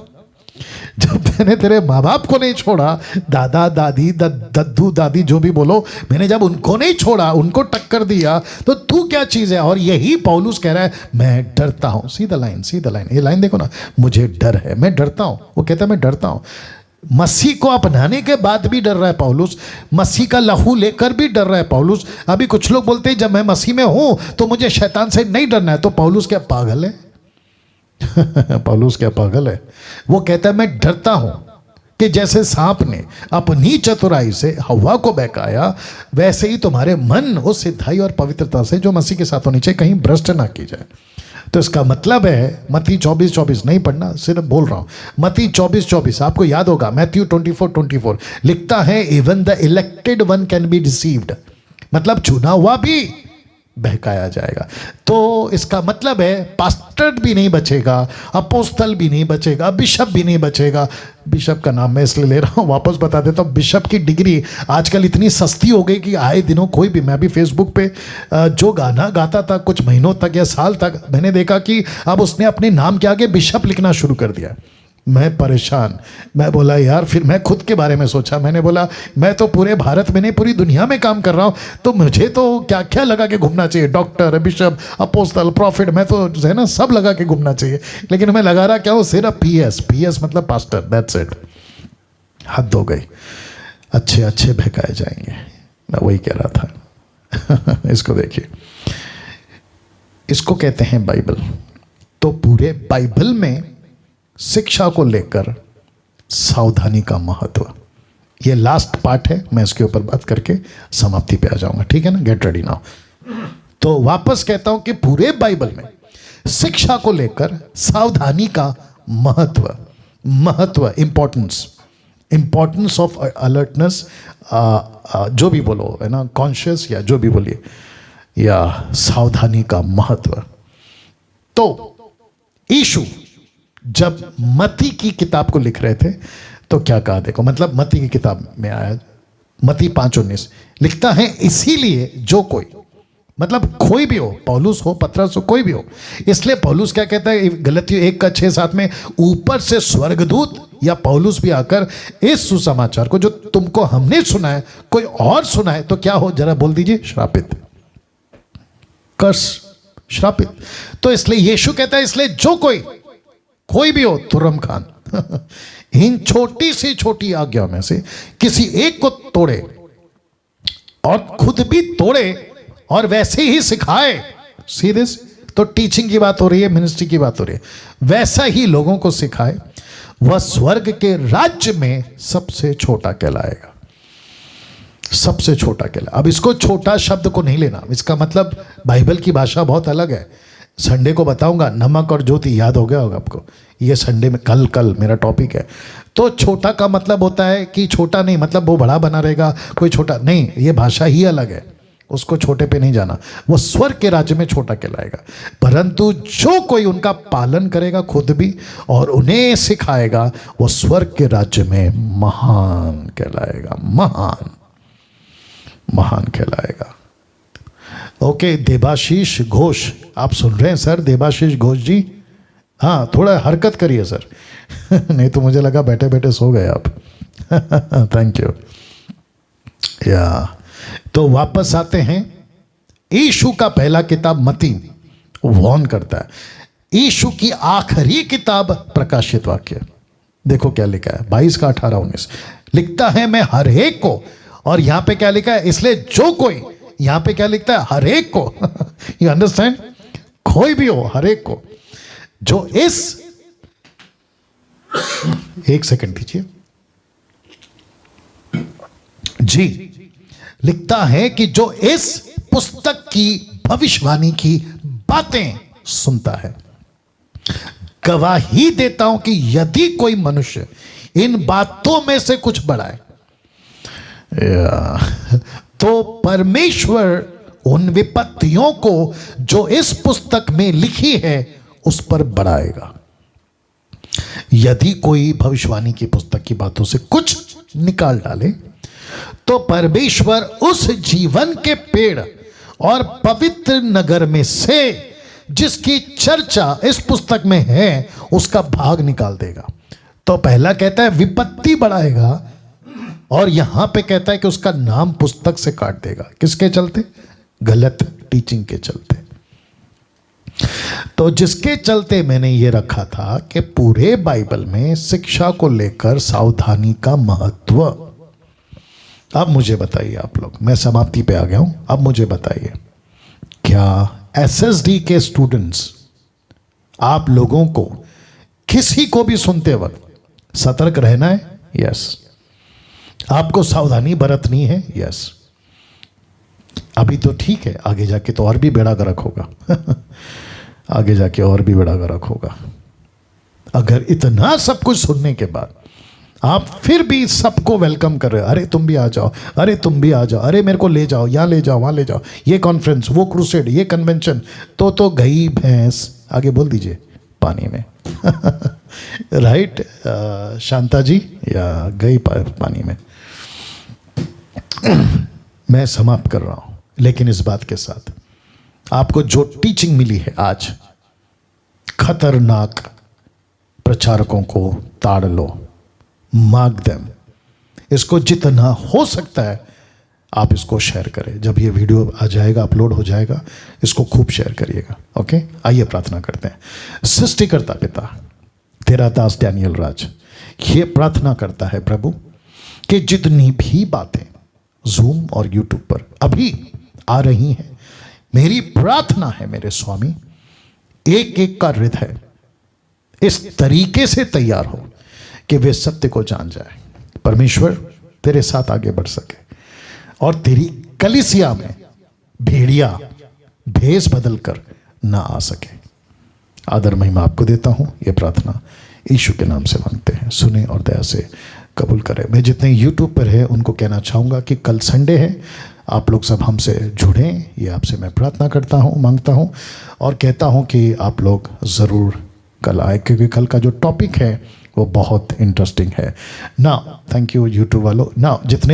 जब मैंने तेरे माँ बाप को नहीं छोड़ा, दादा दादी दद्दू दादी जो भी बोलो, मैंने जब उनको नहीं छोड़ा, उनको टक्कर दिया, तो तू क्या चीज है? और यही पौलुस कह रहा है मैं डरता हूं। सीधा लाइन, सीधा लाइन, ये लाइन देखो ना, मुझे डर है, मैं डरता हूं। वो कहता है मैं डरता हूं। मसीह को अपनाने के बाद भी डर रहा है पौलुस, मसीह का लहू लेकर भी डर रहा है पौलुस। अभी कुछ लोग बोलते हैं जब मैं मसीह में हूं तो मुझे शैतान से नहीं डरना है। तो पौलुस क्या पागल है? पौलुस क्या पागल है? वो कहता है मैं डरता हूं कि जैसे सांप ने अपनी चतुराई से हवा को बहकाया, वैसे ही तुम्हारे मन उस सिद्धाई और पवित्रता से जो मसीह के साथ होनी चाहिए, कहीं भ्रष्ट ना की जाए। तो इसका मतलब है मत्ती 24:24 नहीं पढ़ना, सिर्फ बोल रहा हूं। मत्ती 24:24 आपको याद होगा। मैथ्यू 24:24 लिखता है even the elected one can be deceived, मतलब चुना हुआ भी बहकाया जाएगा। तो इसका मतलब है पास्टर भी नहीं बचेगा, अपोस्तल भी नहीं बचेगा, बिशप भी नहीं बचेगा। बिशप का नाम मैं इसलिए ले रहा हूँ, वापस बता देता हूँ। बिशप की डिग्री आजकल इतनी सस्ती हो गई कि आए दिनों कोई भी, मैं भी फेसबुक पे जो गाना गाता था कुछ महीनों तक या साल तक, मैंने देखा कि अब उसने अपने नाम के आगे बिशप लिखना शुरू कर दिया। मैं परेशान, मैं बोला यार, फिर मैं खुद के बारे में सोचा, मैंने बोला मैं तो पूरे भारत में नहीं पूरी दुनिया में काम कर रहा हूँ, तो मुझे तो क्या क्या लगा के घूमना चाहिए, डॉक्टर, बिशप, अपोस्तल, प्रॉफिट, मैं तो है ना सब लगा के घूमना चाहिए। लेकिन मैं लगा रहा क्या हूँ, सिर्फ पीएस मतलब पास्टर, दैट्स इट। हद हो गई, अच्छे अच्छे बहकाए जाएंगे, मैं वही कह रहा था। इसको देखिए, इसको कहते हैं बाइबल। तो पूरे बाइबल में शिक्षा को लेकर सावधानी का महत्व, ये लास्ट पार्ट है, मैं इसके ऊपर बात करके समाप्ति पे आ जाऊंगा, ठीक है ना, गेट रेडी नाउ। तो वापस कहता हूं कि पूरे बाइबल में शिक्षा को लेकर सावधानी का महत्व इंपॉर्टेंस ऑफ अलर्टनेस, जो भी बोलो है ना, कॉन्शियस या जो भी बोलिए, या सावधानी का महत्व। तो यीशु जब मत्ती की किताब को लिख रहे थे तो क्या कहा, देखो, मतलब मत्ती की किताब में आया, मत्ती 5:19 लिखता है, इसीलिए जो कोई, मतलब कोई भी हो, पौलुस हो, पतरस हो, कोई भी हो। इसलिए पौलुस क्या कहता है गलतियों 1:6-7 में, ऊपर से स्वर्गदूत या पौलुस भी आकर इस सुसमाचार को जो तुमको हमने सुना है कोई और सुना है तो क्या हो, जरा बोल दीजिए, श्रापित, कर्स, श्रापित। तो इसलिए यीशु कहता है, इसलिए जो कोई भी हो, तुर्रम खान इन छोटी से छोटी आज्ञा में से किसी एक को तोड़े और खुद भी तोड़े और वैसे ही सिखाए, सी दिस, तो टीचिंग की बात हो रही है, मिनिस्ट्री की बात हो रही है, वैसा ही लोगों को सिखाए, वह स्वर्ग के राज्य में सबसे छोटा कहलाएगा, सबसे छोटा कहलाएगा। अब इसको छोटा शब्द को नहीं लेना, इसका मतलब बाइबल की भाषा बहुत अलग है। संडे को बताऊंगा, नमक और ज्योति, याद हो गया होगा आपको, ये संडे में कल मेरा टॉपिक है। तो छोटा का मतलब होता है कि छोटा नहीं मतलब वो बड़ा बना रहेगा, कोई छोटा नहीं, ये भाषा ही अलग है, उसको छोटे पे नहीं जाना। वो स्वर्ग के राज्य में छोटा कहलाएगा, परंतु जो कोई उनका पालन करेगा खुद भी और उन्हें सिखाएगा, वो स्वर्ग के राज्य में महान कहलाएगा, महान कहलाएगा। ओके, देबाशीष घोष, आप सुन रहे हैं सर, देबाशीष घोष जी, हाँ थोड़ा हरकत करिए सर। नहीं तो मुझे लगा बैठे बैठे सो गए आप। Thank you. या तो वापस आते हैं, यीशु का पहला किताब मत्ती वार्न करता है, यीशु की आखिरी किताब प्रकाशित वाक्य, देखो क्या लिखा है 22:18-19 लिखता है, मैं हर एक को, और यहां पे क्या लिखा है, इसलिए जो कोई, यहां पे क्या लिखता है, हर एक को। यू अंडरस्टैंड, कोई भी हो, हर एक को, जो इस, एक सेकंड दीजिए जी, लिखता है कि जो इस पुस्तक की भविष्यवाणी की बातें सुनता है, गवाही देता हूं कि यदि कोई मनुष्य इन बातों में से कुछ बढ़ाए तो परमेश्वर उन विपत्तियों को जो इस पुस्तक में लिखी है उस पर बढ़ाएगा। यदि कोई भविष्यवाणी की पुस्तक की बातों से कुछ निकाल डाले तो परमेश्वर उस जीवन के पेड़ और पवित्र नगर में से जिसकी चर्चा इस पुस्तक में है उसका भाग निकाल देगा। तो पहला कहता है विपत्ति बढ़ाएगा, और यहां पे कहता है कि उसका नाम पुस्तक से काट देगा। किसके चलते? गलत टीचिंग के चलते। तो जिसके चलते मैंने ये रखा था कि पूरे बाइबल में शिक्षा को लेकर सावधानी का महत्व। अब मुझे बताइए आप लोग, मैं समाप्ति पे आ गया हूं, अब मुझे बताइए, क्या एसएसडी के स्टूडेंट्स, आप लोगों को किसी को भी सुनते वक्त सतर्क रहना है? यस। आपको सावधानी बरतनी है? यस। अभी तो ठीक है, आगे जाके तो और भी बेड़ा गर्क होगा। आगे जाके और भी बेड़ा गर्क होगा। अगर इतना सब कुछ सुनने के बाद आप फिर भी सबको वेलकम कर रहे हो, अरे तुम भी आ जाओ, अरे तुम भी आ जाओ, अरे मेरे को ले जाओ, यहाँ ले जाओ, वहाँ ले जाओ, ये कॉन्फ्रेंस, वो क्रूसेड, ये कन्वेंशन। तो गई भैंस, आगे बोल दीजिए, पानी में। राइट शांता जी, या गई पानी में। मैं समाप्त कर रहा हूं, लेकिन इस बात के साथ आपको जो टीचिंग मिली है आज, खतरनाक प्रचारकों को ताड़ लो, मार्क देम। इसको जितना हो सकता है आप इसको शेयर करें। जब ये वीडियो आ जाएगा, अपलोड हो जाएगा, इसको खूब शेयर करिएगा। ओके, आइए प्रार्थना करते हैं। सृष्टिकर्ता पिता, तेरा दास डैनियल राज ये प्रार्थना करता है प्रभु कि जितनी भी बातें जूम और यूट्यूब पर अभी आ रही हैं, मेरी प्रार्थना है मेरे स्वामी, एक एक का हृदय इस तरीके से तैयार हो कि वे सत्य को जान जाए, परमेश्वर तेरे साथ आगे बढ़ सके, और तेरी कलीसिया में भेड़िया भेष बदल कर ना आ सके। आदर महिमा आपको देता हूं, ये प्रार्थना यीशु के नाम से मांगते हैं, सुने और दया से कबूल करें। मैं जितने यूट्यूब पर है उनको कहना चाहूँगा कि कल संडे है, आप लोग सब हमसे जुड़ें, ये आपसे मैं प्रार्थना करता हूँ, मांगता हूँ, और कहता हूँ कि आप लोग ज़रूर कल आए, क्योंकि कल का जो टॉपिक है वो बहुत इंटरेस्टिंग है ना। थैंक यू यूट्यूब वालों। ना जितने